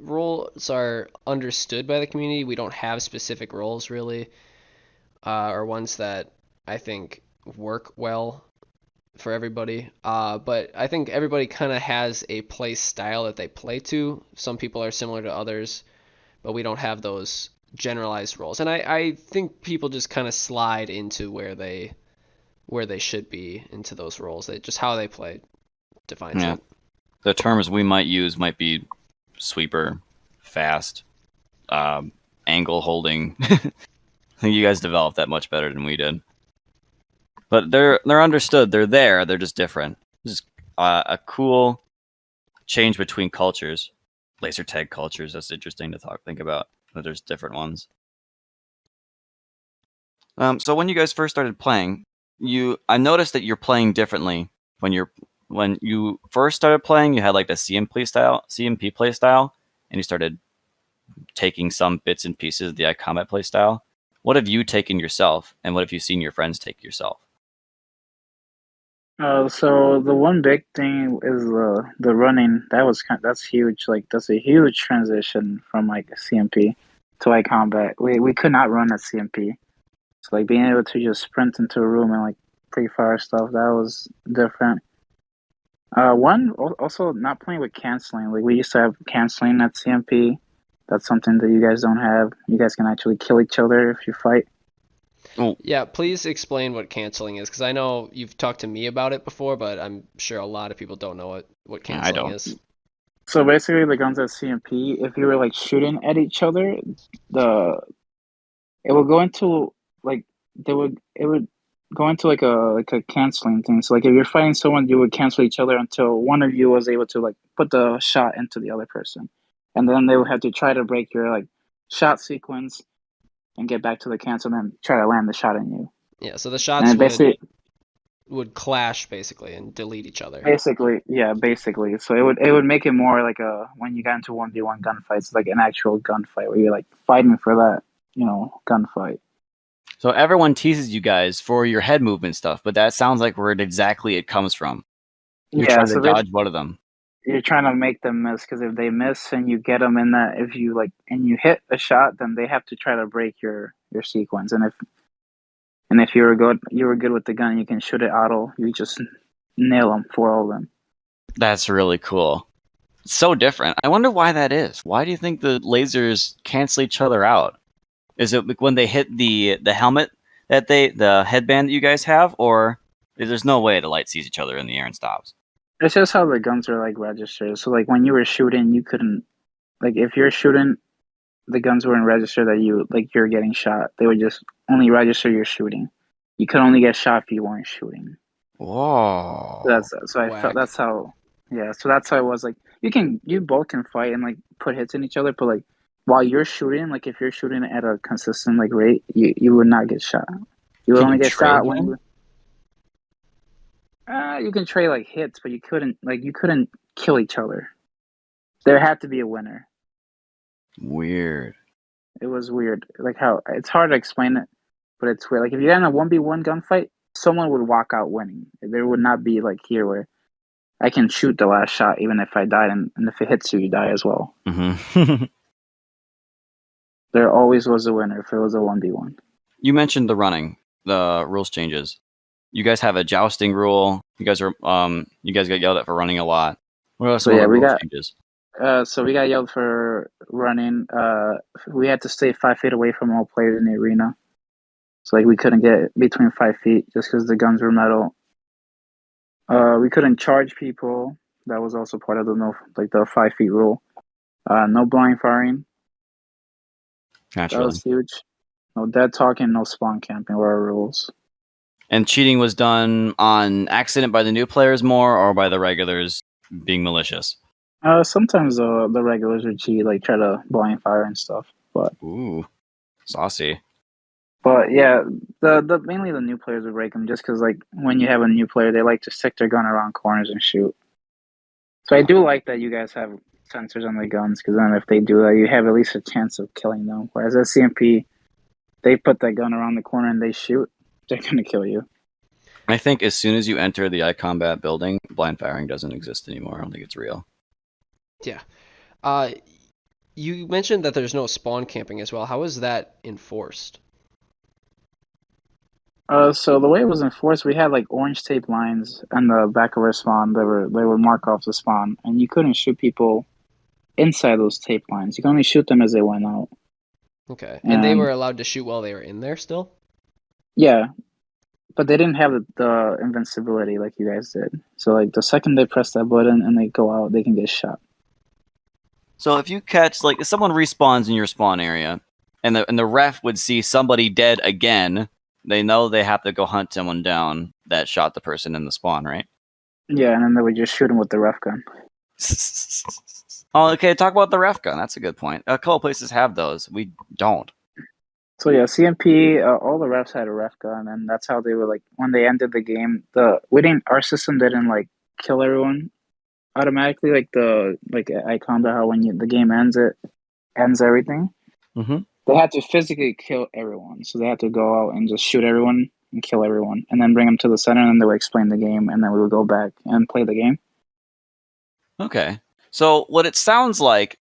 [SPEAKER 3] roles are understood by the community. We don't have specific roles really, or ones that I think work well for everybody. But I think everybody kind of has a play style that they play to. Some people are similar to others, but we don't have those generalized roles. And I think people just kind of slide into where they should be into those roles. Just how they play defines it.
[SPEAKER 1] The terms we might use might be sweeper, fast, angle holding. I think you guys developed that much better than we did. But they're understood. They're there. They're just different. Just a cool change between cultures. Laser tag cultures. That's interesting to think about. But there's different ones. So when you guys first started playing, I noticed that you're playing differently. When you first started playing, you had like the CMP play style, and you started taking some bits and pieces of the iCombat play style. What have you taken yourself, and what have you seen your friends take yourself?
[SPEAKER 2] So the one big thing is the running. That's huge. Like that's a huge transition from like CMP to like combat. We could not run at CMP. So like being able to just sprint into a room and like pre-fire stuff, that was different. Also not playing with canceling. Like we used to have canceling at CMP. That's something that you guys don't have. You guys can actually kill each other if you fight.
[SPEAKER 3] Yeah, please explain what canceling is, because I know you've talked to me about it before, but I'm sure a lot of people don't know what canceling is.
[SPEAKER 2] So basically, the guns at CMP, if you were like shooting at each other, it would go into like it would go into like a canceling thing. So like if you're fighting someone, you would cancel each other until one of you was able to like put the shot into the other person, and then they would have to try to break your like shot sequence and get back to the cancel, and then try to land the shot in you.
[SPEAKER 3] Yeah, so the shots would clash basically and delete each other.
[SPEAKER 2] Basically. So it would make it more like when you got into 1v1 gunfights, like an actual gunfight where you're like fighting for that, gunfight.
[SPEAKER 1] So everyone teases you guys for your head movement stuff, but that sounds like where exactly it comes from. You're trying to dodge one of them.
[SPEAKER 2] You're trying to make them miss, because if they miss and you get them in that, if you like and you hit a shot, then they have to try to break your sequence. And if you were good with the gun, you can shoot it auto. You just nail them for all of them. That's
[SPEAKER 1] really cool. It's so different. I wonder why that is. Why do you think the lasers cancel each other out? Is it when they hit the helmet the headband that you guys have, or there's no way the light sees each other in the air and stops?
[SPEAKER 2] It's just how the guns are like registered. So like when you were shooting, you couldn't, like if you're shooting, the guns wouldn't register that you're getting shot. They would just only register you're shooting. You could only get shot if you weren't shooting.
[SPEAKER 1] Whoa.
[SPEAKER 2] That's how it was. Like you both can fight and like put hits in each other, but like while you're shooting, like if you're shooting at a consistent like rate, you would not get shot. You would only get shot when you can trade like hits, but you couldn't kill each other. There had to be a winner.
[SPEAKER 1] Weird.
[SPEAKER 2] It was weird. Like how it's hard to explain it, but it's weird. Like if you're in a 1v1 gunfight, someone would walk out winning. There would not be like here where I can shoot the last shot even if I die, and if it hits you, you die as well.
[SPEAKER 1] Mm-hmm.
[SPEAKER 2] There always was a winner if it was a 1v1.
[SPEAKER 1] You mentioned the running, the rules changes. You guys have a jousting rule. You guys got yelled at for running a lot. What are some of the rules changes?
[SPEAKER 2] So we got yelled for running. We had to stay 5 feet away from all players in the arena. So like we couldn't get between 5 feet just because the guns were metal. We couldn't charge people. That was also part of the 5 feet rule. No blind firing.
[SPEAKER 1] Naturally.
[SPEAKER 2] That was huge. No dead talking, no spawn camping were our rules.
[SPEAKER 1] And cheating was done on accident by the new players more, or by the regulars being malicious?
[SPEAKER 2] Sometimes the regulars would cheat, like try to blind fire and stuff.
[SPEAKER 1] Ooh, saucy.
[SPEAKER 2] But yeah, the mainly the new players would break them just because like when you have a new player, they like to stick their gun around corners and shoot. So I do like that you guys have sensors on the guns because then if they do that, you have at least a chance of killing them. Whereas at CMP, they put that gun around the corner and they shoot, they're gonna kill you.
[SPEAKER 1] I think as soon as you enter the iCombat building, blind firing doesn't exist anymore. I don't think it's real.
[SPEAKER 3] Yeah. You mentioned that there's no spawn camping as well. How is that enforced?
[SPEAKER 2] So the way it was enforced, we had like orange tape lines on the back of our spawn. They would mark off the spawn, and you couldn't shoot people inside those tape lines. You can only shoot them as they went out.
[SPEAKER 3] Okay. And they were allowed to shoot while they were in there still?
[SPEAKER 2] Yeah, but they didn't have the invincibility like you guys did. So like the second they press that button and they go out, they can get shot.
[SPEAKER 1] So if you catch, like, if someone respawns in your spawn area, and the ref would see somebody dead again, they know they have to go hunt someone down that shot the person in the spawn, right?
[SPEAKER 2] Yeah, and then they would just shoot them with the ref gun.
[SPEAKER 1] Oh, okay. Talk about the ref gun. That's a good point. A couple places have those. We don't.
[SPEAKER 2] So yeah, CMP, all the refs had a ref gun, and that's how they were like when they ended the game. Our system didn't like kill everyone automatically, like I calmed out how when the game ends, it ends everything.
[SPEAKER 1] Mm-hmm.
[SPEAKER 2] They had to physically kill everyone, so they had to go out and just shoot everyone and kill everyone, and then bring them to the center, and then they would explain the game, and then we would go back and play the game.
[SPEAKER 1] Okay. So what it sounds like,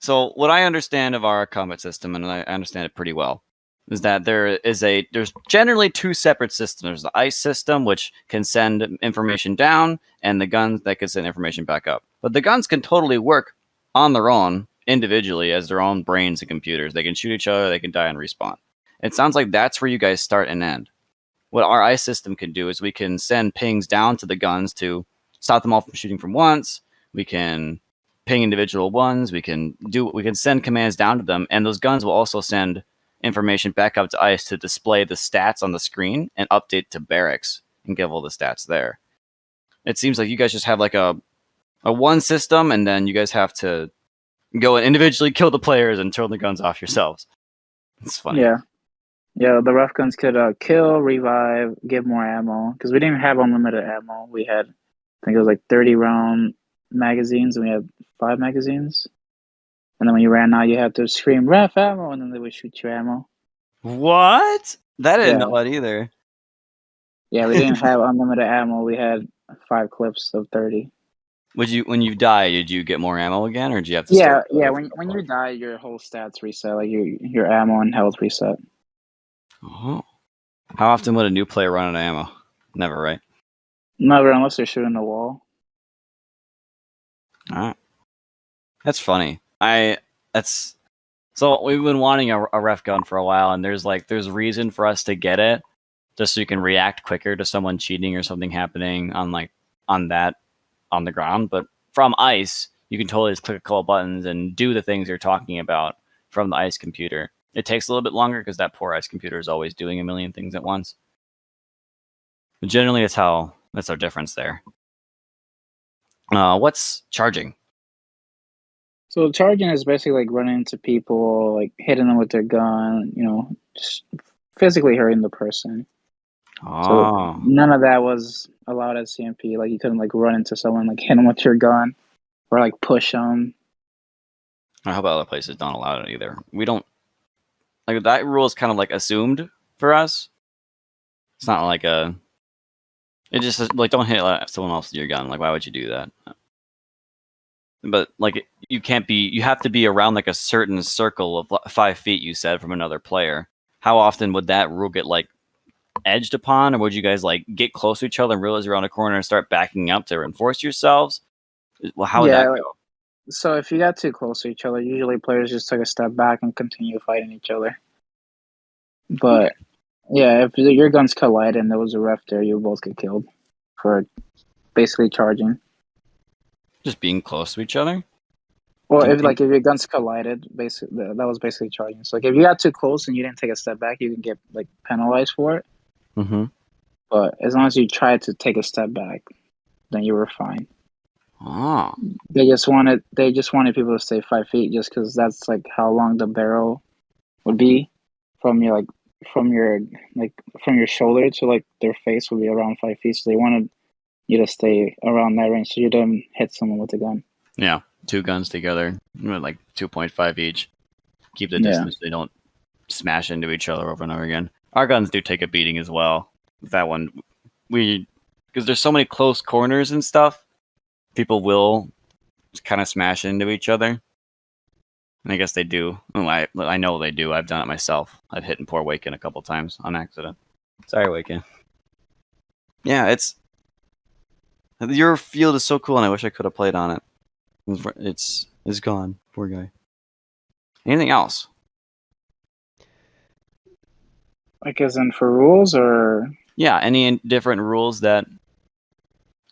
[SPEAKER 1] so what I understand of our combat system, and I understand it pretty well, is that there's generally two separate systems. There's the ice system, which can send information down, and the guns that can send information back up. But the guns can totally work on their own, individually, as their own brains and computers. They can shoot each other, they can die and respawn. It sounds like that's where you guys start and end. What our ice system can do is we can send pings down to the guns to stop them all from shooting from once. We can ping individual ones. We can send commands down to them, and those guns will also send information back up to ice to display the stats on the screen and update to barracks and give all the stats there. It seems like you guys just have like a one system, and then you guys have to go and individually kill the players and turn the guns off yourselves. It's funny.
[SPEAKER 2] Yeah, the rough guns could kill, revive, give more ammo because we didn't have unlimited ammo. We had, I think it was like 30 round magazines, and we had 5 magazines. And then when you ran out, you had to scream "ref ammo," and then they would shoot your ammo.
[SPEAKER 1] What? That didn't know that either.
[SPEAKER 2] Yeah, we didn't have unlimited ammo. We had 5 clips of 30.
[SPEAKER 1] When you die, did you get more ammo again, or did you have to? Yeah.
[SPEAKER 2] When you die, your whole stats reset, like your ammo and health reset.
[SPEAKER 1] Oh. How often would a new player run out of ammo? Never, right?
[SPEAKER 2] Never, unless they're shooting the wall.
[SPEAKER 1] All right. That's funny. So we've been wanting a ref gun for a while, and there's reason for us to get it, just so you can react quicker to someone cheating or something happening on the ground. But from ice, you can totally just click a couple buttons and do the things you're talking about from the ice computer. It takes a little bit longer because that poor ice computer is always doing a million things at once. But generally, that's our difference there. What's charging?
[SPEAKER 2] So charging is basically like running into people, like hitting them with their gun, just physically hurting the person.
[SPEAKER 1] Oh.
[SPEAKER 2] So none of that was allowed at CMP. Like you couldn't like run into someone, like hit them with your gun, or like push them.
[SPEAKER 1] I hope other places don't allow it either. We don't like that rule is kind of like assumed for us. It's not like it just like don't hit someone else with your gun. Like why would you do that? But like you have to be around like a certain circle of 5 feet, you said, from another player. How often would that rule get like edged upon, or would you guys like get close to each other and realize you're around a corner and start backing up to reinforce yourselves? Well, how would that go?
[SPEAKER 2] So if you got too close to each other, usually players just took a step back and continue fighting each other. But yeah, if your guns collide and there was a ref there, you both get killed for basically charging.
[SPEAKER 1] Just being close to each other?
[SPEAKER 2] Or if your guns collided, basically that was basically charging. So like if you got too close and you didn't take a step back, you can get like penalized for it.
[SPEAKER 1] Mm-hmm.
[SPEAKER 2] But as long as you tried to take a step back, then you were fine.
[SPEAKER 1] Oh.
[SPEAKER 2] They just wanted people to stay 5 feet, just because that's like how long the barrel would be from your from your shoulder to like their face would be around 5 feet. So they wanted you to stay around that range so you don't hit someone with a gun.
[SPEAKER 1] Yeah. 2 guns together, like 2.5 each. Keep the
[SPEAKER 2] Yeah.
[SPEAKER 1] distance. They don't smash into each other over and over again. Our guns do take a beating as well. That one, because there's so many close corners and stuff, people will kind of smash into each other. And I guess they do. Well, I know they do. I've done it myself. I've hit and poor Waken a couple times on accident. Sorry, Waken. Yeah, your field is so cool, and I wish I could have played on it. It's gone. Poor guy. Anything else?
[SPEAKER 2] Like as in for rules or
[SPEAKER 1] Yeah, any different rules that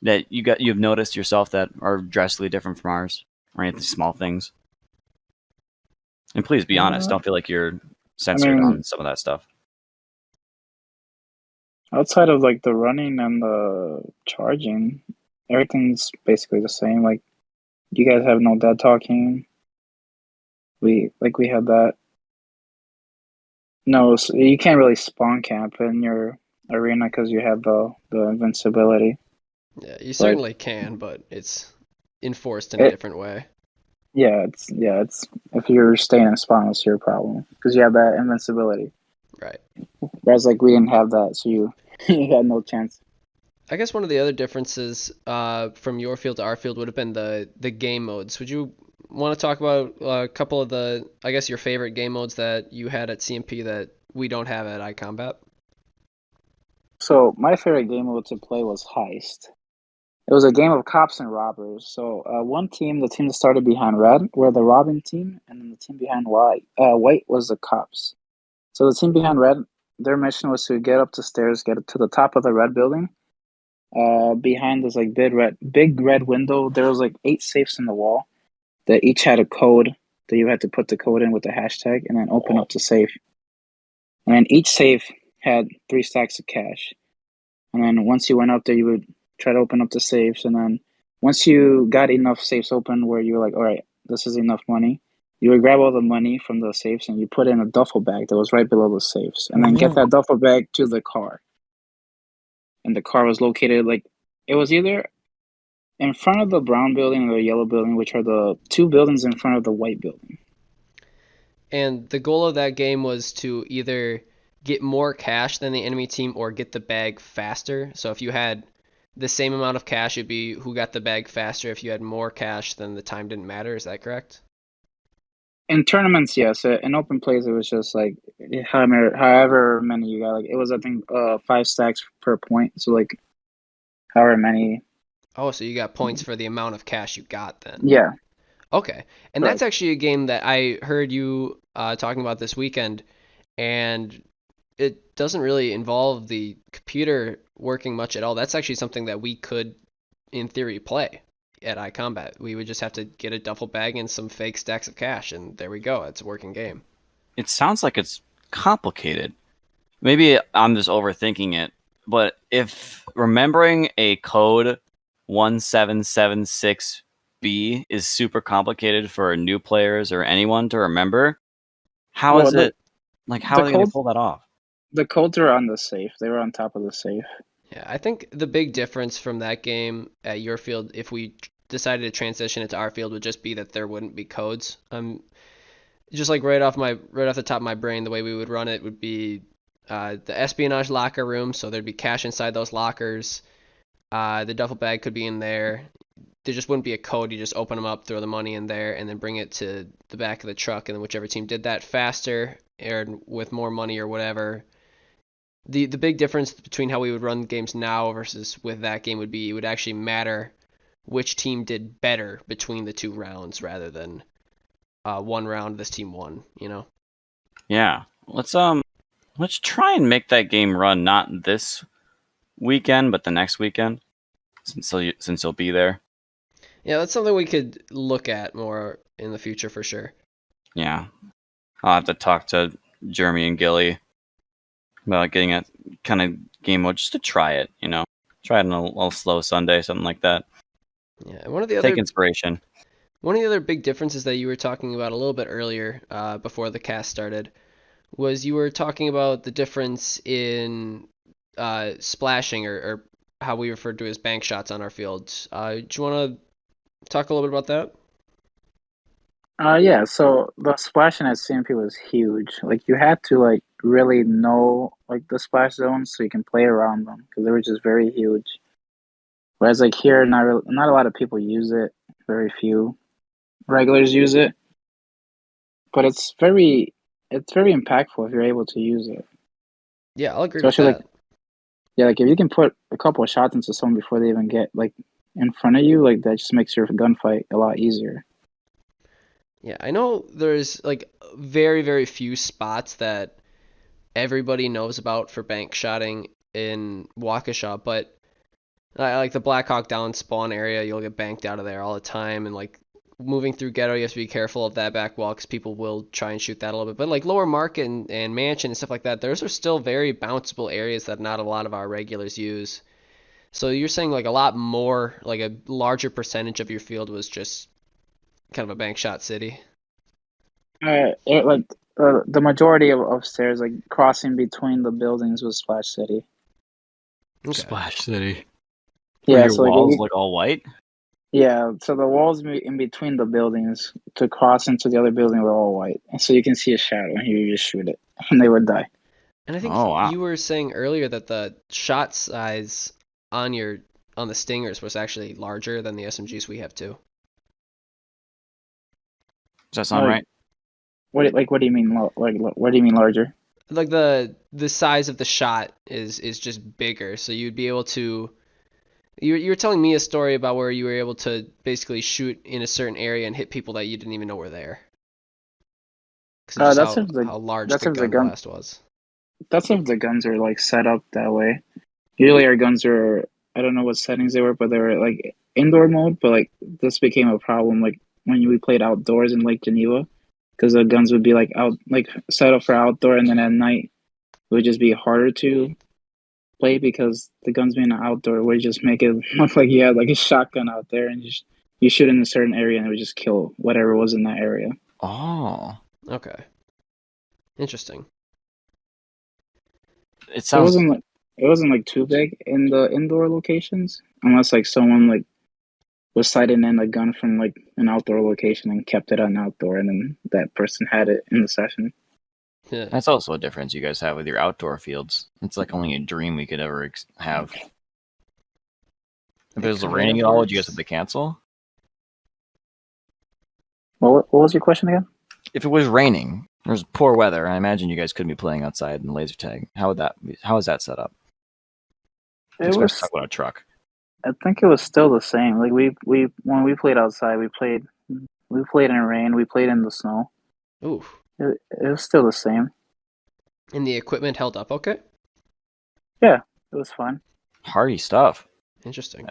[SPEAKER 1] you've noticed yourself that are drastically different from ours, or anything small things? And please be honest. Don't feel like you're censored on some of that stuff.
[SPEAKER 2] outside of like the running and the charging, everything's basically the same. Like you guys have no dead talking. We had that. No, so you can't really spawn camp in your arena because you have the invincibility.
[SPEAKER 3] Yeah, you certainly can, but it's enforced in a different way.
[SPEAKER 2] Yeah, it's if you're staying in spawn, it's your problem because you have that invincibility.
[SPEAKER 3] Right.
[SPEAKER 2] Whereas like we didn't have that, so you had no chance.
[SPEAKER 3] I guess one of the other differences from your field to our field would have been the game modes. Would you want to talk about a couple of your favorite game modes that you had at CMP that we don't have at iCombat?
[SPEAKER 2] So my favorite game mode to play was Heist. It was a game of cops and robbers. So one team, the team that started behind red, were the robbing team, and then the team behind white was the cops. So the team behind red, their mission was to get up the stairs, get to the top of the red building. Behind this like big red window, there was like 8 safes in the wall that each had a code that you had to put the code in with the hashtag and then open up the safe. And then each safe had 3 stacks of cash. And then once you went up there, you would try to open up the safes. And then once you got enough safes open where you're like, all right, this is enough money, you would grab all the money from the safes and you put it in a duffel bag that was right below the safes. And then get that duffel bag to the car. And the car was located it was either in front of the brown building or the yellow building, which are the 2 buildings in front of the white building.
[SPEAKER 3] And the goal of that game was to either get more cash than the enemy team or get the bag faster. So if you had the same amount of cash, it'd be who got the bag faster. If you had more cash, then the time didn't matter. Is that correct?
[SPEAKER 2] In tournaments, yes. In open plays, it was just like however many you got. Like it was, I think, 5 stacks per point. So like, however many.
[SPEAKER 3] Oh, so you got points for the amount of cash you got then.
[SPEAKER 2] Yeah.
[SPEAKER 3] Okay, and that's actually a game that I heard you talking about this weekend, and it doesn't really involve the computer working much at all. That's actually something that we could, in theory, play at iCombat. We would just have to get a duffel bag and some fake stacks of cash, and there we go. It's a working game.
[SPEAKER 1] It sounds like it's complicated. Maybe I'm just overthinking it, but if remembering a code 1776B is super complicated for new players or anyone to remember, how are they going to pull that off?
[SPEAKER 2] The codes are on the safe. They were on top of the safe.
[SPEAKER 3] Yeah, I think the big difference from that game at your field, if we decided to transition it to our field, would just be that there wouldn't be codes. Just like right off the top of my brain, the way we would run it would be the espionage locker room. So there'd be cash inside those lockers. The duffel bag could be in there. There just wouldn't be a code. You just open them up, throw the money in there, and then bring it to the back of the truck. And then whichever team did that faster or with more money or whatever. The big difference between how we would run games now versus with that game would be it would actually matter which team did better between the 2 rounds rather than one round this team won, you know?
[SPEAKER 1] Yeah. Let's try and make that game run not this weekend, but the next weekend, since you'll be there.
[SPEAKER 3] Yeah, that's something we could look at more in the future for sure.
[SPEAKER 1] Yeah. I'll have to talk to Jeremy and Gilly about getting a kind of game mode just to try it, Try it on a slow Sunday, something like that.
[SPEAKER 3] Yeah, and one of the
[SPEAKER 1] Take inspiration.
[SPEAKER 3] other big differences that you were talking about a little bit earlier, before the cast started, was you were talking about the difference in splashing, or how we referred to as bank shots on our fields. Do you want to talk a little bit about that?
[SPEAKER 2] Yeah, so the splashing at CMP was huge. Like you had to like really know like the splash zones so you can play around them because they were just very huge. Whereas like here, not a lot of people use it. Very few regulars use it, but it's very impactful if you're able to use it.
[SPEAKER 3] Yeah, I'll agree with
[SPEAKER 2] Especially like
[SPEAKER 3] that.
[SPEAKER 2] yeah, like if you can put a couple of shots into someone before they even get like in front of you, like that just makes your gunfight a lot easier.
[SPEAKER 3] Yeah, I know there's like very, very few spots that everybody knows about for bank shotting in Waukesha, but like the Blackhawk Down spawn area, you'll get banked out of there all the time, and like moving through ghetto, you have to be careful of that back wall because people will try and shoot that a little bit. But like Lower Market and Mansion and stuff like that, those are still very bounceable areas that not a lot of our regulars use. So you're saying like a lot more, like a larger percentage of your field was just kind of a bank shot city.
[SPEAKER 2] Like the majority of upstairs, like crossing between the buildings, was Splash City.
[SPEAKER 3] Okay.
[SPEAKER 1] Splash City. Were
[SPEAKER 2] Yeah,
[SPEAKER 1] your
[SPEAKER 2] so like
[SPEAKER 1] walls like all white?
[SPEAKER 2] yeah, so the walls in between the buildings to cross into the other building were all white, and so you can see a shadow, and you just shoot it, and they would die.
[SPEAKER 3] And I think
[SPEAKER 1] Oh, wow.
[SPEAKER 3] you were saying earlier that the shot size on your on the Stingers was actually larger than the SMGs we have too.
[SPEAKER 1] Does that sound
[SPEAKER 2] Like
[SPEAKER 1] right?
[SPEAKER 2] what do you mean? What do you mean larger?
[SPEAKER 3] Like the size of the shot is just bigger, so you'd be able to. You were telling me a story about where you were able to basically shoot in a certain area and hit people that you didn't even know were there, because of just
[SPEAKER 2] That's if the
[SPEAKER 3] how large
[SPEAKER 2] that's
[SPEAKER 3] the
[SPEAKER 2] if the
[SPEAKER 3] gun
[SPEAKER 2] gun
[SPEAKER 3] blast was.
[SPEAKER 2] that's if the guns are like set up that way. Usually our guns are I don't know what settings they were, but they were like indoor mode. But like this became a problem like when we played outdoors in Lake Geneva, because the guns would be like out like set up for outdoor, and then at night it would just be harder to play because the guns being outdoor would just make it look like you had like a shotgun out there, and you shoot in a certain area and it would just kill whatever was in that area.
[SPEAKER 1] Oh,
[SPEAKER 3] Okay, interesting.
[SPEAKER 1] it
[SPEAKER 2] It
[SPEAKER 1] sounds.
[SPEAKER 2] wasn't like too big in the indoor locations unless like someone like was sighting in a gun from like an outdoor location and kept it on outdoor, and then that person had it in the session.
[SPEAKER 3] Yeah.
[SPEAKER 1] That's also a difference you guys have with your outdoor fields. It's like only a dream we could ever have. If it
[SPEAKER 3] It
[SPEAKER 1] was
[SPEAKER 3] kind
[SPEAKER 1] raining
[SPEAKER 3] of
[SPEAKER 1] at all, would you guys have
[SPEAKER 3] works.
[SPEAKER 1] to cancel?
[SPEAKER 2] What was your question again?
[SPEAKER 1] If it was raining, there was poor weather, I imagine you guys couldn't be playing outside in laser tag. How is that set up?
[SPEAKER 2] It
[SPEAKER 1] Especially
[SPEAKER 2] was
[SPEAKER 1] talk about a truck.
[SPEAKER 2] I think it was still the same. Like we when we played outside, we played in rain, we played in the snow.
[SPEAKER 3] Ooh.
[SPEAKER 2] It was still the same.
[SPEAKER 3] And the equipment held up okay?
[SPEAKER 2] Yeah, it was fun.
[SPEAKER 1] Hardy stuff.
[SPEAKER 3] Interesting.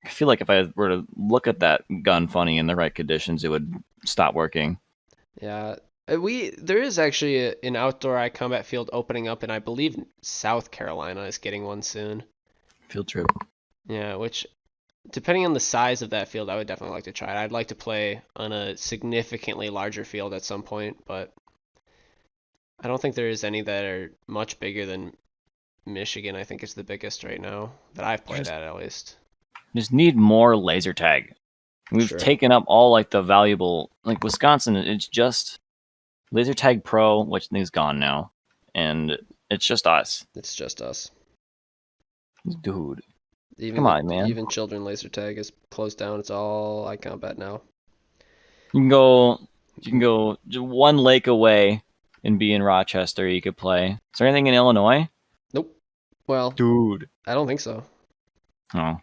[SPEAKER 1] I feel like if I were to look at that gun funny in the right conditions, it would stop working.
[SPEAKER 3] Yeah. There is actually an outdoor eye combat field opening up, and I believe South Carolina is getting one soon.
[SPEAKER 1] Field trip.
[SPEAKER 3] Yeah, which depending on the size of that field, I would definitely like to try it. I'd like to play on a significantly larger field at some point, but I don't think there is any that are much bigger than Michigan. I think is the biggest right now that I've played at least.
[SPEAKER 1] Just need more laser tag. We've
[SPEAKER 3] Sure.
[SPEAKER 1] taken up all like the valuable like Wisconsin. It's just laser tag pro, which is gone now, and it's just us,
[SPEAKER 3] It's just us.
[SPEAKER 1] dude.
[SPEAKER 3] Even
[SPEAKER 1] Come on, man.
[SPEAKER 3] even children laser tag is closed down. It's all eye combat now.
[SPEAKER 1] You can go. You can go one lake away and be in Rochester. You could play. Is there anything in Illinois,
[SPEAKER 3] Nope. Well,
[SPEAKER 1] dude?
[SPEAKER 3] I don't think so.
[SPEAKER 1] Oh,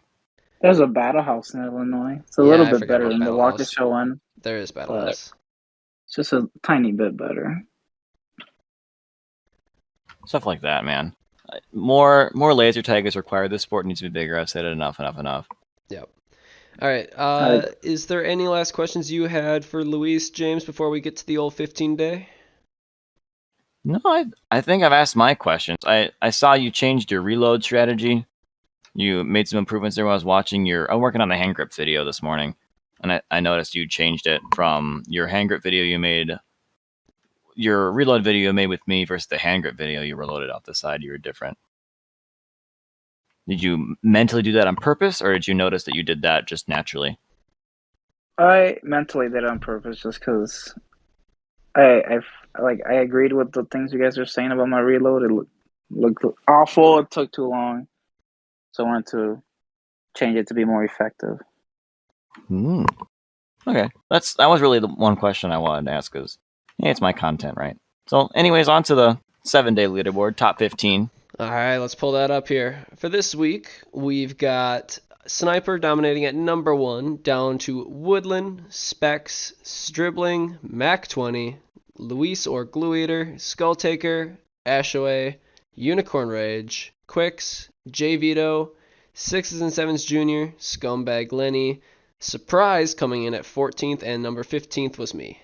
[SPEAKER 2] There's a battle house in Illinois. It's a little
[SPEAKER 3] Yeah, I
[SPEAKER 2] bit
[SPEAKER 3] forgot
[SPEAKER 2] better
[SPEAKER 3] about
[SPEAKER 2] than the
[SPEAKER 3] Battle House.
[SPEAKER 2] Waukesha one,
[SPEAKER 3] There is Battle
[SPEAKER 2] but
[SPEAKER 3] House.
[SPEAKER 2] it's just a tiny bit better.
[SPEAKER 1] stuff like that, man. More laser tag is required. This sport needs to be bigger. I've said it enough.
[SPEAKER 3] Yep. All right. Is there any last questions you had for Luis, James, before we get to the old 15-day?
[SPEAKER 1] No, I think I've asked my questions. I saw you changed your reload strategy. You made some improvements there when I was watching I'm working on the hand grip video this morning, and I noticed you changed it from your hand grip video you made, your reload video you made with me versus the hand grip video you reloaded off the side. You were different. Did you mentally do that on purpose, or did you notice that you did that just naturally?
[SPEAKER 2] I mentally did it on purpose just because I agreed with the things you guys are saying about my reload. It looked awful. It took too long, so I wanted to change it to be more effective.
[SPEAKER 1] Okay, that was really the one question I wanted to ask. Because it's my content, right? So, anyways, on to the 7-day leaderboard, top 15.
[SPEAKER 3] All right, let's pull that up here. For this week, we've got Sniper dominating at number 1, down to Woodland, Specs, Stribling, Mac 20, Luis or GlueEater, Skulltaker, Ashaway, Unicorn Rage, Quicks, J Vito, Sixes and Sevens Junior, Scumbag Lenny, Surprise coming in at 14th, and number 15th was me.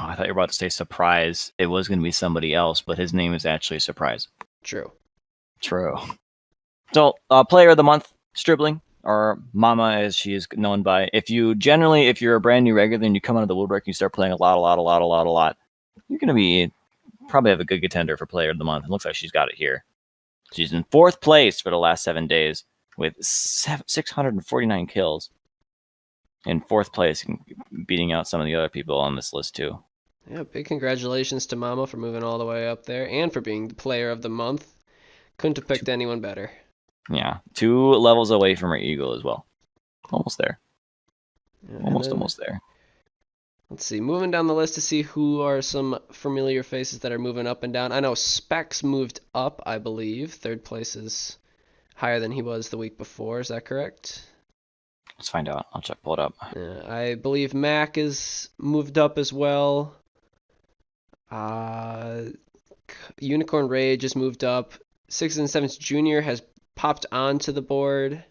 [SPEAKER 1] Oh, I thought you were about to say Surprise. It was going to be somebody else, but his name is actually Surprise.
[SPEAKER 3] True.
[SPEAKER 1] So, player of the month, Stribling, or Mama as she is known by. If you're a brand new regular and you come out of the woodwork and you start playing a lot, you're going to probably have a good contender for player of the month. It looks like she's got it here. She's in 4th place for the last 7 days with 649 kills. In 4th place, beating out some of the other people on this list too.
[SPEAKER 3] Yeah, big congratulations to Mama for moving all the way up there and for being the player of the month. Couldn't have picked anyone better.
[SPEAKER 1] Yeah, 2 levels away from her eagle as well. Almost there.
[SPEAKER 3] Yeah,
[SPEAKER 1] Almost there.
[SPEAKER 3] Let's see, moving down the list to see who are some familiar faces that are moving up and down. I know Specs moved up, I believe. 3rd place is higher than he was the week before. Is that correct?
[SPEAKER 1] Let's find out. I'll pull it up.
[SPEAKER 3] I believe Mac is moved up as well. Unicorn Rage has moved up. Sixes and Sevens Junior has popped onto the board.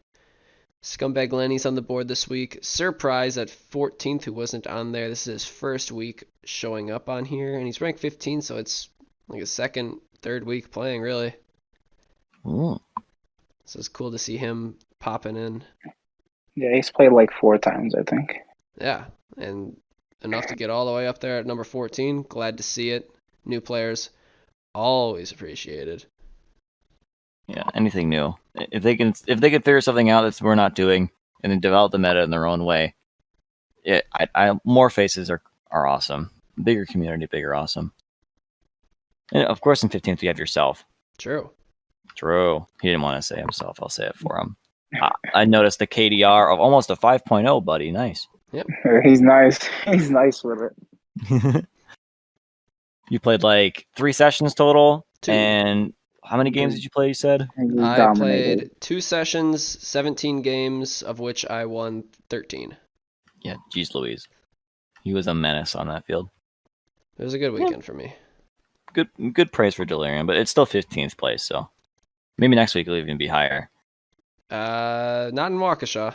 [SPEAKER 3] Scumbag Lenny's on the board this week. Surprise at 14th, who wasn't on there. This is his first week showing up on here, and he's ranked 15, so it's like a second, third week playing, really.
[SPEAKER 1] Ooh.
[SPEAKER 3] So it's cool to see him popping in.
[SPEAKER 2] Yeah, he's played like 4 times, I think.
[SPEAKER 3] Yeah, and enough to get all the way up there at number 14. Glad to see it. New players, always appreciated.
[SPEAKER 1] Yeah, anything new. If they can figure something out that we're not doing and then develop the meta in their own way, more faces are awesome. Bigger community, bigger awesome. And of course, in 15th we have yourself.
[SPEAKER 3] True.
[SPEAKER 1] He didn't want to say himself. I'll say it for him. I noticed the KDR of almost a 5.0, buddy. Nice.
[SPEAKER 2] Yep. He's nice. He's nice with it.
[SPEAKER 1] You played like 3 sessions total.
[SPEAKER 3] 2.
[SPEAKER 1] And how many games did you play, you said?
[SPEAKER 3] I played 2 sessions, 17 games, of which I won 13.
[SPEAKER 1] Yeah, geez Louise. He was a menace on that field.
[SPEAKER 3] It was a good weekend for me.
[SPEAKER 1] Good praise for Delirium, but it's still 15th place, so maybe next week it'll even be higher.
[SPEAKER 3] Not in Waukesha.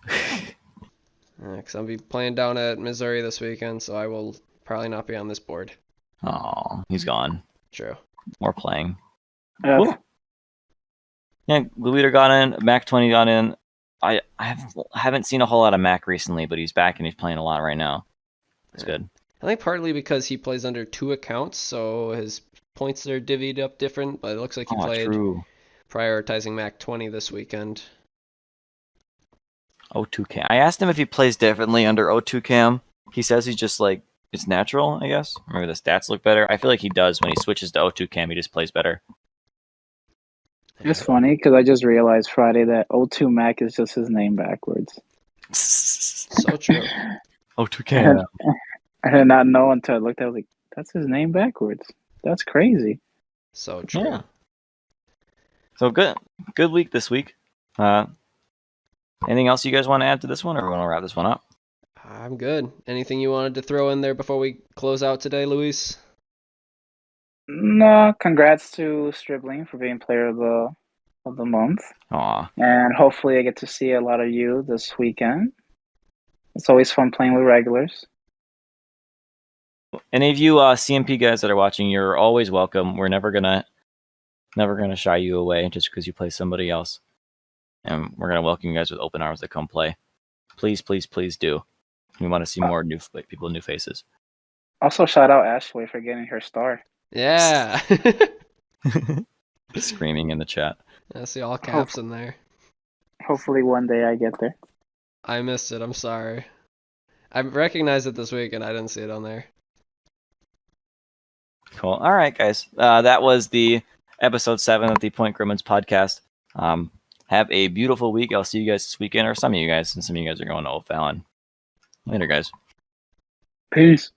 [SPEAKER 3] Because I'll be playing down at Missouri this weekend, so I will probably not be on this board.
[SPEAKER 1] Oh, he's gone.
[SPEAKER 3] True.
[SPEAKER 1] More playing.
[SPEAKER 2] Cool.
[SPEAKER 1] Yeah, GlueEater got in. Mac 20 got in. I haven't seen a whole lot of Mac recently, but he's back and he's playing a lot right now. It's good.
[SPEAKER 3] I think partly because he plays under 2 accounts, so his points are divvied up different, but it looks like he played prioritizing Mac 20 this weekend.
[SPEAKER 1] O2 Cam. I asked him if he plays differently under O2 Cam. He says he's just like, it's natural, I guess. Maybe the stats look better. I feel like he does when he switches to O2 Cam. He just plays better.
[SPEAKER 2] It's funny because I just realized Friday that O2 Mac is just his name backwards.
[SPEAKER 3] So true.
[SPEAKER 1] O2 Cam.
[SPEAKER 2] I did not know until I looked at it. I was like, that's his name backwards. That's crazy.
[SPEAKER 3] So true.
[SPEAKER 1] Yeah. So good week this week. Anything else you guys want to add to this one, or we want to wrap this one up?
[SPEAKER 3] I'm good. Anything you wanted to throw in there before we close out today, Luis?
[SPEAKER 2] No, congrats to Stribling for being player of the of the month.
[SPEAKER 1] Aw.
[SPEAKER 2] And hopefully I get to see a lot of you this weekend. It's always fun playing with regulars.
[SPEAKER 1] Any of you CMP guys that are watching, you're always welcome. We're never gonna shy you away just because you play somebody else. And we're gonna welcome you guys with open arms to come play. Please, please, please do. We want to see more new people, new faces.
[SPEAKER 2] Also, shout out Ashley for getting her star.
[SPEAKER 3] Yeah.
[SPEAKER 1] Screaming in the chat.
[SPEAKER 3] I see all caps in there.
[SPEAKER 2] Hopefully one day I get there.
[SPEAKER 3] I missed it. I'm sorry. I recognized it this week and I didn't see it on there.
[SPEAKER 1] Cool. All right, guys. That was the episode 7 of the Point Gremlins podcast. Have a beautiful week. I'll see you guys this weekend, or some of you guys, and some of you guys are going to O'Fallon. Later, guys.
[SPEAKER 2] Peace.